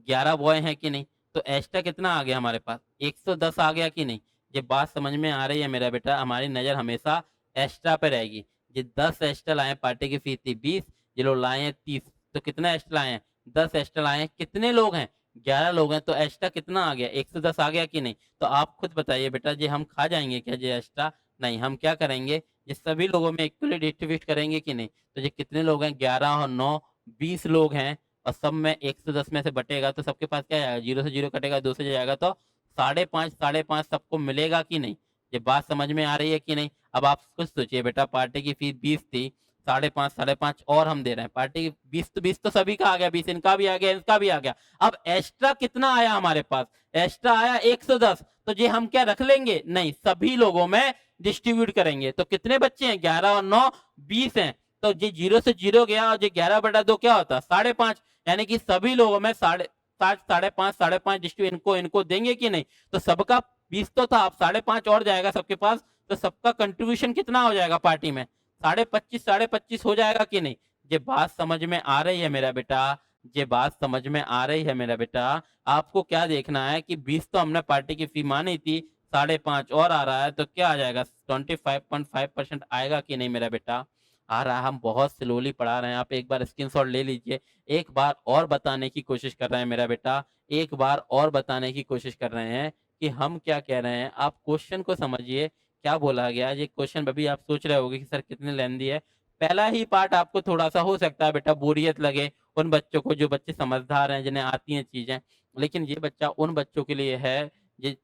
11 बॉय हैं कि नहीं? तो एक्स्ट्रा कितना आ गया हमारे पास, 110 आ गया कि नहीं? ये बात समझ में आ रही है मेरा बेटा? हमारी नज़र हमेशा एक्स्ट्रा पे रहेगी। ये 10 एक्स्ट्रा लाए, पार्टी की फीस थी 20, ये लोग लाए हैं 30, तो कितना एक्स्ट्रा लाए हैं, 10 एक्स्ट्रा लाए हैं। कितने लोग हैं, 11 लोग हैं, तो एक्स्ट्रा कितना आ गया, 110 आ गया कि नहीं? तो आप खुद बताइए बेटा, ये हम खा जाएंगे क्या ये एक्स्ट्रा? नहीं, हम क्या करेंगे, ये सभी लोगों में इक्वली डिस्ट्रीब्यूट करेंगे कि नहीं? तो ये कितने लोग हैं, 11 और 9 20 लोग हैं, और सब में 110 में से बटेगा तो सबके पास क्या जाएगा, 0 से 0 कटेगा, 2 से जाएगा, तो 5.5 5.5 सबको मिलेगा कि नहीं? ये बात समझ में आ रही है कि नहीं? अब आप खुद सोचिए बेटा, पार्टी की फीस 20 थी, 5.5 और हम दे रहे हैं, पार्टी की 20 तो सभी का आ गया, 20 इनका भी आ गया, इनका भी आ गया। अब एक्स्ट्रा कितना आया हमारे पास, एक्स्ट्रा आया 110, तो ये हम क्या रख लेंगे, नहीं, सभी लोगों में डिस्ट्रीब्यूट करेंगे। तो कितने बच्चे हैं, 11 और 9 20 हैं, तो ये 0 से 0 गया, और ये 11/2 क्या होता, 5.5, यानी कि सभी लोगों में 5.5 डिस्ट्रीब्यूट इनको इनको देंगे कि नहीं? तो सबका 20 तो था, अब 5.5 और जाएगा सबके पास, तो सबका कंट्रीब्यूशन कितना हो जाएगा पार्टी में? 25.5 हो जाएगा कि नहीं? ये बात समझ में आ रही है मेरा बेटा? ये बात समझ में आ रही है मेरा बेटा? आपको क्या देखना है कि 20 तो हमने पार्टी की फी मानी थी, 5.5 और आ रहा है, तो क्या आ जाएगा? 25.5% आएगा कि नहीं मेरा बेटा? आ रहा है। हम बहुत स्लोली पढ़ा रहे हैं, आप एक बार स्क्रीनशॉट ले लीजिए। एक बार और बताने की कोशिश कर रहे हैं मेरा बेटा, एक बार और बताने की कोशिश कर रहे हैं कि हम क्या कह रहे हैं। आप क्वेश्चन को समझिए, क्या बोला गया। ये क्वेश्चन अभी आप सोच रहे होंगे कि सर कितने लेंथी है। पहला ही पार्ट आपको थोड़ा-सा हो सकता है बेटा बोरियत लगे उन बच्चों को जो बच्चे समझदार हैं, जिन्हें आती हैं चीज़ें। लेकिन ये बच्चा उन बच्चों के लिए है, ये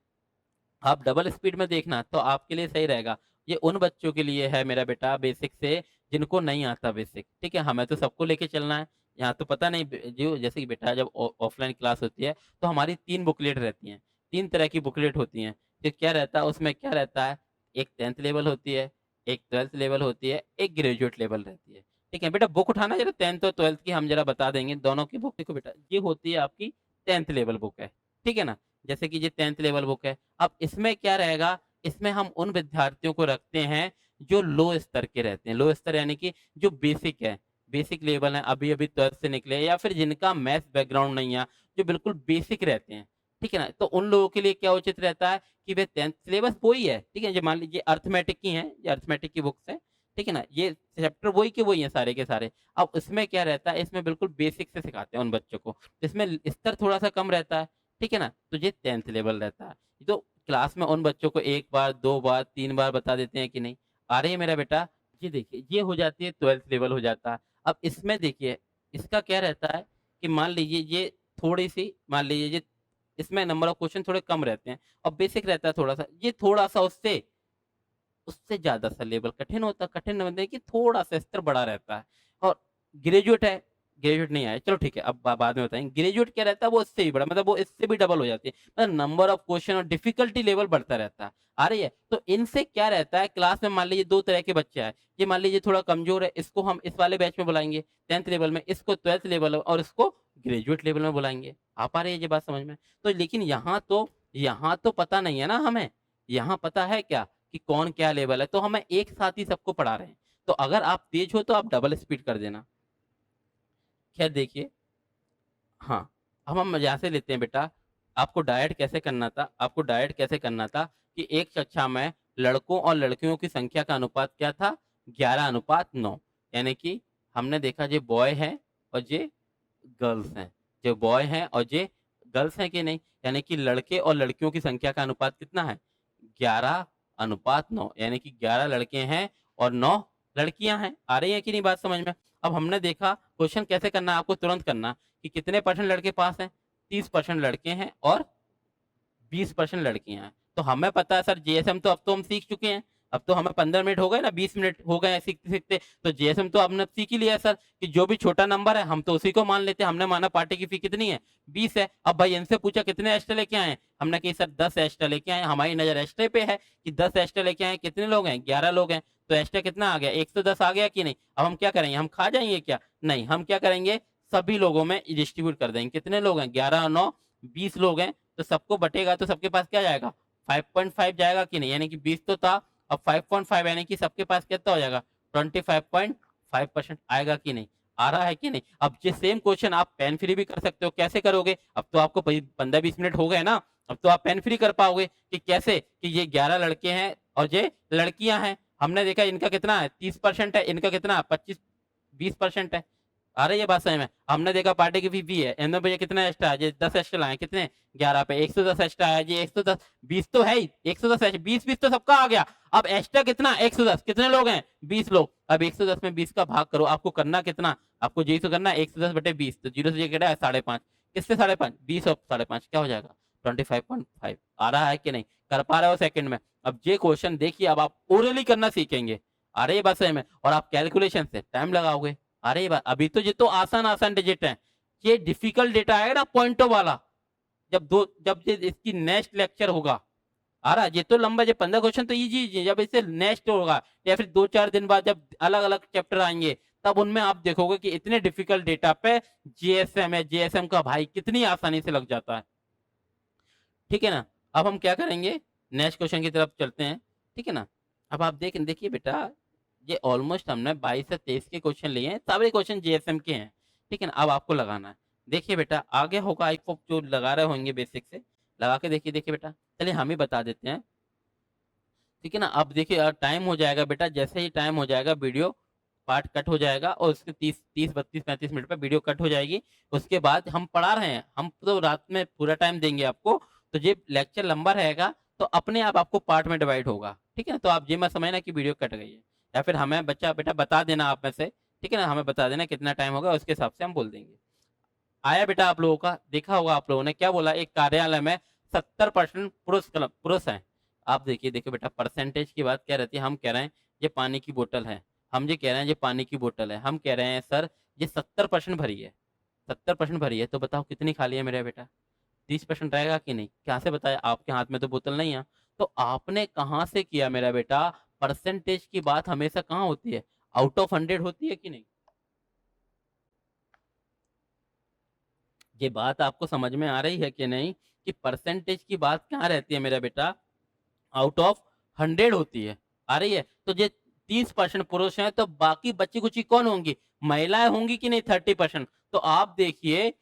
आप डबल स्पीड में देखना तो आपके लिए सही रहेगा। ये उन बच्चों के लिए है मेरा बेटा बेसिक से, जिनको नहीं आता बेसिक, ठीक है? हमें तो सबको लेके चलना है। यहाँ तो पता नहीं जो जैसे कि बेटा जब ऑफलाइन क्लास होती है, तो हमारी 3 बुकलेट रहती हैं। 3 तरह की बुकलेट होती हैं। तो क्या रहता है उसमें, क्या रहता है, एक 10th लेवल होती है, एक 12th लेवल होती है, एक ग्रेजुएट लेवल रहती है। ठीक है? बेटा बुक उठाना ज़रा 10th और 12th की हम ज़रा बता देंगे, दोनों की बुक देखो बेटा, ये होती है आपकी 10th लेवल बुक है। ठीक है ना? जैसे कि ये 10th लेवल बुक है। अब इसमें क्या रहेगा, इसमें हम उन विद्यार्थियों को रखते हैं जो लो स्तर के रहते हैं। लो स्तर यानी कि जो बेसिक है, बेसिक लेवल है, अभी-अभी 12th से निकले या फिर जिनका मैथ्स बैकग्राउंड नहीं है, जो बिल्कुल बेसिक रहते हैं। ठीक है ना? तो उन लोगों के लिए क्या उचित रहता है कि वे 10th सिलेबस वही है, ठीक है? जो मान लीजिए अरिथमेटिक की हैं, ये अरिथमेटिक की बुक्स हैं, ठीक है ना? ये चैप्टर वही के वही हैं सारे के सारे। अब इसमें क्या रहता है, इसमें बिल्कुल बेसिक से सिखाते हैं उन बच्चों को। इसमें स्तर थोड़ा-सा कम रहता है, ठीक है ना? तो ये 10th लेवल रहता है। तो क्लास में उन बच्चों को 1 बार, 2 बार, 3 बार बता देते हैं कि नहीं? आ रही है मेरा बेटा? ये देखिए, ये हो जाती है 12th लेवल हो जाता है। अब इसमें देखिए, इसका क्या रहता है कि मान लीजिए ये थोड़ी-सी, मान लीजिए ये इसमें नंबर ऑफ क्वेश्चन थोड़े कम रहते हैं और बेसिक रहता है थोड़ा-सा। ये थोड़ा-सा उससे उससे ज़्यादा-सा लेवल कठिन होता है, कठिन मतलब कि थोड़ा-सा स्तर बड़ा रहता है और ग्रेजुएट है, ग्रेजुएट नहीं आया, चलो ठीक है, अब बाद में बताएँगे। ग्रेजुएट क्या रहता है, वो इससे भी बड़ा, मतलब वो इससे भी डबल हो जाती है। मतलब नंबर ऑफ क्वेश्चन और डिफिकल्टी लेवल बढ़ता रहता है। आ रही है? तो इनसे क्या रहता है, क्लास में मान लीजिए 2 तरह के बच्चे आए। ये मान लीजिए थोड़ा कमज़ोर है, इसको हम इस वाले बैच में बुलाएँगे 10th लेवल में, इसको 12th लेवल में और इसको ग्रेजुएट लेवल में बुलाएँगे। आ पा रही है ये बात समझ में? तो लेकिन यहाँ तो पता नहीं है ना हमें। यहाँ पता है क्या कि कौन क्या लेवल है, तो हमें एक साथ ही सबको पढ़ा रहे हैं। तो अगर आप तेज हो तो आप डबल स्पीड कर देना। ख़ैर देखिए, हाँ, अब हम मज़ाक से लेते हैं बेटा, आपको डायट कैसे करना था, आपको डायट कैसे करना था कि एक कक्षा में लड़कों और लड़कियों की संख्या का अनुपात क्या था? 11:9। यानी कि हमने देखा ये बॉय हैं और ये गर्ल्स हैं। जो बॉय हैं और ये गर्ल्स हैं कि नहीं? यानी कि लड़के और लड़कियों की संख्या का अनुपात कितना है? 11:9 यानी कि 11 लड़के हैं और 9 लड़कियाँ हैं। आ रही है कि नहीं बात समझ में? अब हमने देखा क्वेश्चन कैसे करना है, आपको तुरंत करना कि कितने परसेंट लड़के पास हैं? 30% लड़के हैं और 20% लड़कियाँ हैं। तो हमें पता है सर जीएसएम तो अब तो हम सीख चुके हैं। अब तो हमें 15 मिनट हो गए ना, 20 मिनट हो गए हैं सीखते-सीखते। तो जीएसएम तो हमने सीख ही लिया है सर कि जो भी छोटा नंबर है हम तो उसी को मान लेते हैं। हमने माना पार्टी की फी कितनी है? 20 है। अब भाई इनसे पूछा कितने एक्स्ट्रा लेके आए हैं? हमने कही सर 10 एक्स्ट्रा लेके आए हैं। हमारी नज़र एक्स्ट्रा पे है कि 10 एक्स्ट्रा लेके आए हैं। कितने लोग हैं? 11 लोग हैं। तो एक्स्ट्रा कितना आ गया? 110 आ गया कि नहीं? अब हम क्या करेंगे? हम खा जाएँगे क्या? नहीं, हम क्या करेंगे? सभी लोगों में डिस्ट्रीब्यूट कर देंगे। कितने लोग हैं? 11 और 9 20 लोग हैं। तो सबको बँटेगा तो सबके पास क्या जाएगा? 5.5 जाएगा कि नहीं? यानी कि 20 तो था, अब 5.5 यानी कि सबके पास कितना हो जाएगा? 25.5% आएगा कि नहीं? आ रहा है कि नहीं? अब ये सेम क्वेश्चन आप पेन फ्री भी कर सकते हो, कैसे करोगे? अब तो आपको 15-20 मिनट हो गए ना, अब तो आप पेन फ्री कर पाओगे कि कैसे? कि ये 11 लड़के हैं और ये लड़कियाँ हैं। हमने देखा इनका कितना है? 30% है, इनका कितना 25 20% है। आ रही है बात समझ में? हमने देखा पार्टी की फी है, इनमें भैया कितना एक्स्ट्रा है? ये 10 एक्स्ट्रा लाए कितने? 11 पे 110 एक्स्ट्रा है, ये 110 20 तो है ही, 110 एक्स्ट्रा 20-20 तो सबका आ गया। अब एक्स्ट्रा कितना? 110 कितने लोग हैं? 20 लोग। अब 110 में 20 का भाग करो, आपको करना कितना? आपको यही तो करना है 110/20 तो 0 से ये कितना है 5.5 किससे 5.5? 20 और 5.5 क्या हो जाएगा? 25.5 आ रहा है कि नहीं? कर पा रहे हो सेकंड में? अब ये क्वेश्चन देखिए, अब आप ओरली करना सीखेंगे। आ रही है बात समझ में? और आप कैलकुलेशन से टाइम लगाओगे। अरे अभी तो ये तो आसान-आसान डिजिट हैं। ये डिफिकल्ट डेटा आएगा ना पॉइंटों वाला, जब ये इसकी नेक्स्ट लेक्चर होगा, आ रहा है? ये तो लंबा, ये 15 क्वेश्चन तो ईज़ी जब इससे नेक्स्ट होगा या फिर 2-4 दिन बाद जब अलग-अलग चैप्टर आएँगे, तब उनमें आप देखोगे कि इतने डिफिकल्ट डेटा पे जीएसएम है, जीएसएम का भाई कितनी आसानी से लग जाता है। ठीक है ना? अब हम क्या करेंगे? नेक्स्ट क्वेश्चन की तरफ चलते हैं, ठीक है ना। अब आप देखिए बेटा, ये ऑलमोस्ट हमने 22 से 23 के क्वेश्चन लिए हैं, सारे क्वेश्चन जीएसएम के हैं, ठीक है ना। अब आपको लगाना है। देखिए बेटा, आगे होगा आई होप जो लगा रहे होंगे बेसिक से, लगा के देखिए बेटा। चलिए हम ही बता देते हैं, ठीक है ना। अब देखिए टाइम हो जाएगा बेटा, जैसे ही टाइम हो जाएगा वीडियो पार्ट कट हो जाएगा और उसके 30, 32, 35 मिनट पे वीडियो कट हो जाएगी। उसके बाद हम पढ़ा रहे हैं, हम तो रात में पूरा टाइम देंगे आपको, तो ये लेक्चर लंबा रहेगा, तो अपने आप आपको पार्ट में डिवाइड होगा, ठीक है ना। तो आप ये मत समझना कि वीडियो कट गई है, या फिर हमें बच्चा बेटा बता देना आप में से, ठीक है ना, हमें बता देना कितना टाइम होगा, उसके हिसाब से हम बोल देंगे। आया बेटा आप लोगों का, देखा होगा आप लोगों ने क्या बोला, एक कार्यालय में 70% पुरुष हैं। आप देखिए बेटा, परसेंटेज की बात क्या रहती है, हम कह रहे हैं ये पानी की बोतल है, हम ये कह रहे हैं ये पानी की बोतल है, हम कह रहे हैं सर ये 70% भरी है, 70% भरी है, तो बताओ कितनी खाली है मेरा बेटा, 30% रहेगा कि नहीं, कहाँ से बताया, आपके हाथ में तो बोतल नहीं है। तो आपने कहाँ से किया मेरा बेटा, परसेंटेज की बात हमेशा कहाँ होती है, आउट ऑफ 100 होती है कि नहीं। ये बात आपको समझ में आ रही है कि नहीं, कि परसेंटेज की बात कहाँ रहती है मेरा बेटा, आउट ऑफ 100 होती है। आ रही है, तो ये 30% पुरुष हैं, तो बाकी बच्ची कुची कौन होंगी, महिलाएं होंगी कि नहीं 30%। तो आप देखिए,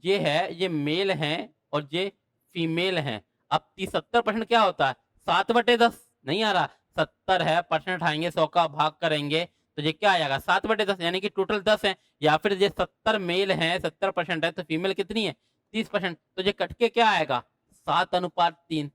ये है, ये मेल हैं और ये फीमेल हैं। अब 70% क्या होता है, 7/10 नहीं आ रहा, 70 है, परसेंट उठाएंगे, 100 का भाग करेंगे, तो ये क्या आ जाएगा 7/10, यानी कि टोटल 10 है। या फिर ये 70 मेल हैं, 70% है, तो फीमेल कितनी है 30%, तो ये कट के क्या आएगा 7:3।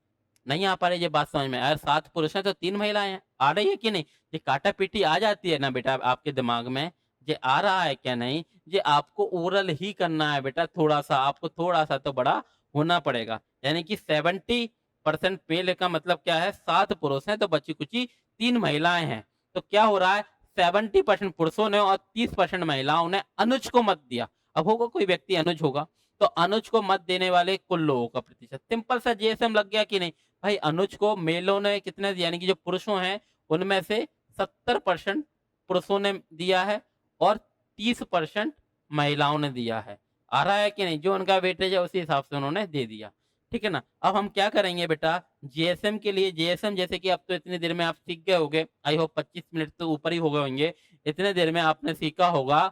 नहीं आ पा रही ये बात समझ में, अगर 7 पुरुष हैं तो 3 महिलाएं हैं, आ रही है कि नहीं, ये काटा पीटी आ जाती है ना बेटा आपके दिमाग में, ये आ रहा है क्या नहीं। ये आपको ओरल ही करना है बेटा, थोड़ा सा आपको थोड़ा सा तो बड़ा होना पड़ेगा, यानी कि 70% मेल का मतलब क्या है, 7 पुरुष हैं तो बची कुची 3 महिलाएं हैं। तो क्या हो रहा है, 70% पुरुषों ने और 30% महिलाओं ने अनुज को मत दिया। अब होगा कोई व्यक्ति अनुज होगा, तो अनुज को मत देने वाले कुल लोगों का प्रतिशत, सिंपल सा जीएसएम लग गया कि नहीं। भाई अनुज को मेलों ने कितने दिया, यानी कि जो पुरुषों हैं उनमें से 70% पुरुषों ने दिया है और 30% महिलाओं ने दिया है। आ रहा है कि नहीं, जो उनका वेटेज है उसी हिसाब से उन्होंने दे दिया, ठीक है ना। अब हम क्या करेंगे बेटा, जीएसएम के लिए, जीएसएम जैसे कि अब तो इतनी देर में आप सीख गए होंगे, आई होप 25 मिनट तो ऊपर ही हो गए होंगे, इतने देर में आपने सीखा होगा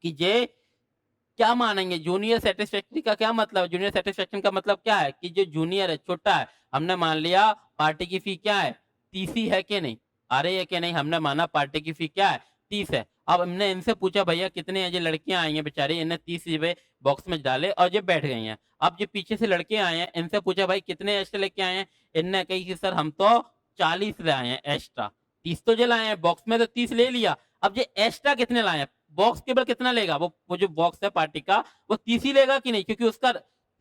कि ये क्या मानेंगे, जूनियर सेटिस्फैक्ट्री का क्या मतलब, जूनियर सेटिस्फैक्शन का मतलब क्या है, कि जो जूनियर है, छोटा है, हमने मान लिया पार्टी की फी क्या है 30 ही है कि नहीं, आ रही है कि नहीं, हमने माना पार्टी की फी क्या है 30 है। अब हमने इनसे पूछा भैया कितने हैं, ये लड़कियां आई हैं बेचारी, इन्हें 30 रुपए बॉक्स में डाले और ये बैठ गई हैं। अब जो पीछे से लड़के आए हैं, इनसे पूछा भाई कितने एक्स्ट्रा लेके आए हैं, इनने कही कि सर हम तो 40 ले आए हैं एक्स्ट्रा, 30 तो जो लाए हैं बॉक्स में तो 30 ले लिया, अब ये एक्स्ट्रा कितने लाए हैं, बॉक्स केवल कितना लेगा, वो जो बॉक्स है पार्टी का वो 30 ही लेगा कि नहीं, क्योंकि उसका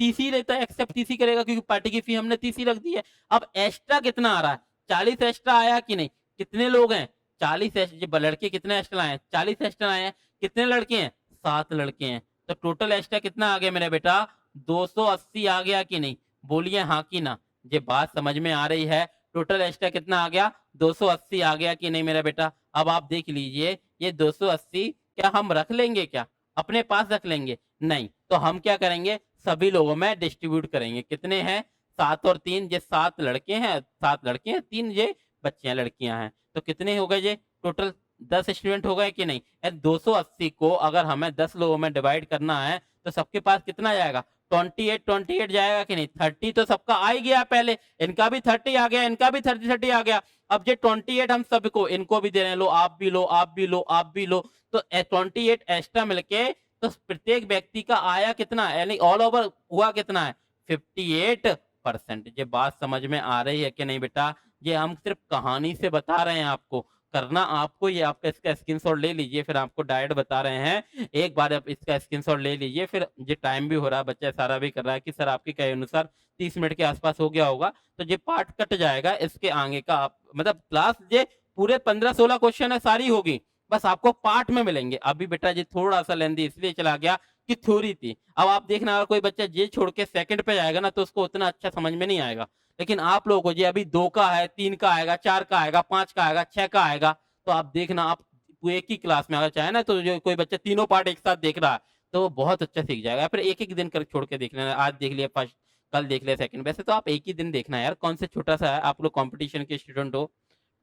30 ही लेता है, एक्सेप्ट 30 ही करेगा, क्योंकि पार्टी की फी हमने 30 ही रख दी है। अब एक्स्ट्रा कितना आ रहा है, 40 एक्स्ट्रा आया कि नहीं, कितने लोग हैं 40 एक्स्ट्रा, लड़के कितने एक्स्ट्रा लाए हैं 40 एक्स्ट्रा आए हैं, कितने लड़के हैं 7 लड़के हैं, तो टोटल एक्स्ट्रा कितना आ गया मेरा बेटा 280 आ गया कि नहीं, बोलिए हाँ कि ना। ये बात समझ में आ रही है, टोटल एक्स्ट्रा कितना आ गया 280 आ गया कि नहीं मेरा बेटा। अब आप देख लीजिए, ये 280 क्या हम रख लेंगे, क्या अपने पास रख लेंगे, नहीं, तो हम क्या करेंगे सभी लोगों में डिस्ट्रीब्यूट करेंगे। कितने हैं 7 और 3, ये 7 लड़के हैं, 7 लड़के हैं, 3 ये बच्चियां लड़कियां हैं, तो कितने हो गए ये टोटल 10 स्टूडेंट हो गए कि नहीं। 280 को अगर हमें 10 लोगों में डिवाइड करना है तो सबके पास कितना जाएगा 28 जाएगा कि नहीं, 30 तो सबका आ ही गया पहले, इनका भी 30 आ गया, इनका भी 30 आ गया। अब ये 28 हम सबको, इनको भी दे रहे हैं, लो आप भी लो, आप भी लो, आप भी लो, तो 28 एक्स्ट्रा मिलके तो प्रत्येक व्यक्ति का आया कितना, यानी ऑल ओवर हुआ कितना है 58%। ये बात समझ में आ रही है कि नहीं बेटा, ये हम सिर्फ कहानी से बता रहे हैं आपको, करना आपको, ये आपका इसका स्क्रीनशॉट ले लीजिए, फिर आपको डायरेक्ट बता रहे हैं, एक बार आप इसका स्क्रीनशॉट ले लीजिए, फिर ये टाइम भी हो रहा है, बच्चा सारा भी कर रहा है कि सर आपके कहे अनुसार 30 मिनट के आसपास हो गया होगा, तो ये पार्ट कट जाएगा, इसके आगे का आप मतलब क्लास ये पूरे 15-16 क्वेश्चन है सारी होगी, बस आपको पार्ट में मिलेंगे। अभी बेटा ये थोड़ा सा लेंदी इसलिए चला गया कि थ्योरी थी, अब आप देखना अगर कोई बच्चा ये छोड़ के सेकंड पे जाएगा ना तो उसको उतना अच्छा समझ में नहीं आएगा, लेकिन आप लोगों को ये अभी 2 का है, 3 का आएगा, 4 का आएगा, 5 का आएगा, 6 का आएगा, तो आप देखना आप एक ही क्लास में अगर चाहे ना तो जो कोई बच्चा तीनों पार्ट एक साथ देख रहा है तो वो बहुत अच्छा सीख जाएगा, फिर एक एक दिन कर छोड़ के देख लेना, आज देख लिया फर्स्ट, कल देख लिया सेकंड। वैसे तो आप एक ही दिन देखना यार, कौन से छोटा-सा है, आप लोग कॉम्पिटिशन के स्टूडेंट हो,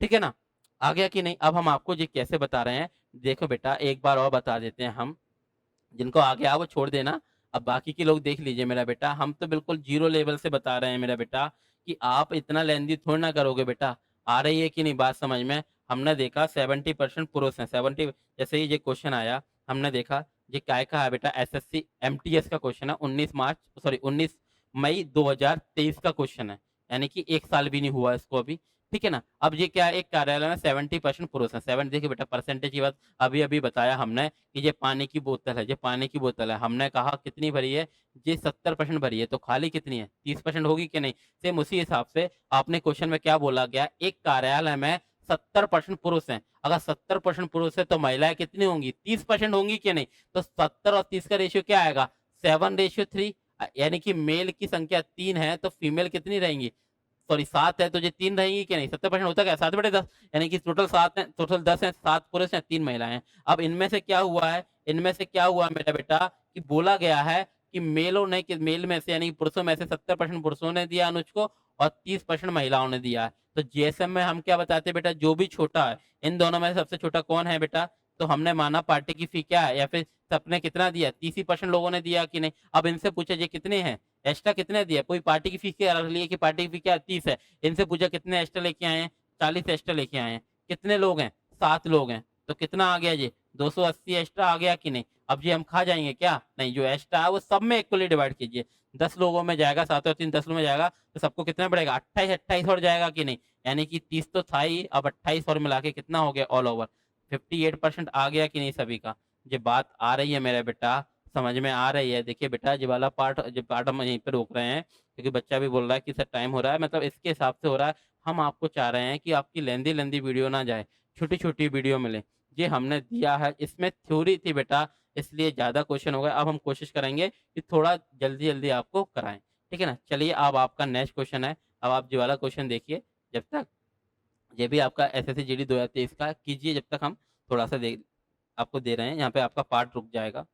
ठीक है ना? आ गया कि नहीं? अब हम आपको ये कैसे बता रहे हैं, देखो बेटा एक बार और बता देते हैं हम, जिनको आ गया वो छोड़ देना, अब बाकी के लोग देख लीजिए मेरा बेटा, हम तो बिल्कुल ज़ीरो लेवल से बता रहे हैं मेरा बेटा, कि आप इतना लेंदी थोड़ी ना करोगे बेटा। आ रही है कि नहीं बात समझ में? हमने देखा 70% पुरुष हैं, 70 जैसे ही ये क्वेश्चन आया, हमने देखा ये काय का है बेटा, एसएससी एमटीएस का क्वेश्चन है, 19 मई 2023 का क्वेश्चन है। यानी कि 1 साल भी नहीं हुआ इसको अभी, ठीक है ना? अब ये क्या है, एक कार्यालय में 70% पुरुष हैं, 7 देखिए बेटा परसेंटेज की बात अभी-अभी बताया हमने कि ये पानी की बोतल है, ये पानी की बोतल है। हमने कहा कितनी भरी है? ये 70% भरी है, तो खाली कितनी है? 30% होगी कि नहीं? सेम उसी हिसाब से आपने क्वेश्चन में क्या बोला गया, एक कार्यालय में 70% पुरुष हैं। अगर 70% पुरुष है तो महिलाएँ कितनी होंगी? 30% होंगी कि नहीं? तो 70 और 30 का रेशियो क्या आएगा? 7:3 यानी कि मेल की संख्या 3 है तो फीमेल कितनी रहेंगी? सॉरी 7 है तो ये 3 रहेंगी कि नहीं? 70% होता क्या है? 7/10 यानी कि टोटल 7 हैं, टोटल 10 हैं, 7 पुरुष हैं, 3 महिलाएँ हैं। अब इनमें से क्या हुआ है? इनमें से क्या हुआ मेरा बेटा कि बोला गया है कि मेलों ने कि मेल में से यानी पुरुषों में से 70% पुरुषों ने दिया अनुज को और 30% महिलाओं ने दिया है। तो जीएसएम में हम क्या बताते हैं बेटा, जो भी छोटा है, इन दोनों में से सबसे छोटा कौन है बेटा? तो हमने माना पार्टी की फी क्या है या फिर सबने कितना दिया? 30% लोगों ने दिया कि नहीं? अब इनसे पूछा ये कितने हैं? एक्स्ट्रा कितने दिए? कोई पार्टी की फीस क्या रख ली है कि पार्टी की फी क्या 30 है। इनसे पूछा कितने एक्स्ट्रा लेके आए हैं? 40 एक्स्ट्रा लेके आए हैं। कितने लोग हैं? 7 लोग हैं। तो कितना आ गया ये? 280 एक्स्ट्रा आ गया कि नहीं? अब ये हम खा जाएँगे क्या? नहीं, जो एक्स्ट्रा है वो सब में इक्वली डिवाइड कीजिए। 10 लोगों में जाएगा, 7 और 3 10 लोगों में जाएगा, तो सबको कितना पड़ेगा? 28 और जाएगा कि नहीं? यानी कि 30 तो था ही, अब 28 और मिला के कितना हो गया ऑल ओवर? 58% आ गया कि नहीं सभी का? ये बात आ रही है मेरा बेटा, समझ में आ रही है। देखिए बेटा ये पार्ट हम यहीं पे रोक रहे हैं, क्योंकि बच्चा भी बोल रहा है कि सर टाइम हो रहा है, मतलब इसके हिसाब से हो रहा है। हम आपको चाह रहे हैं कि आपकी लेंदी-लेंदी वीडियो ना जाए, छोटी-छोटी वीडियो मिले। ये हमने दिया है, इसमें थ्योरी थी बेटा, इसलिए ज़्यादा क्वेश्चन हो गए। अब हम कोशिश करेंगे कि थोड़ा जल्दी-जल्दी आपको कराएँ, ठीक है ना? चलिए अब आपका नेक्स्ट क्वेश्चन है, अब आप ये वाला क्वेश्चन देखिए, जब तक ये भी आपका एसएससी जीडी 2023 का कीजिए, जब तक हम थोड़ा-सा आपको दे रहे हैं, यहाँ पे आपका पार्ट रुक जाएगा।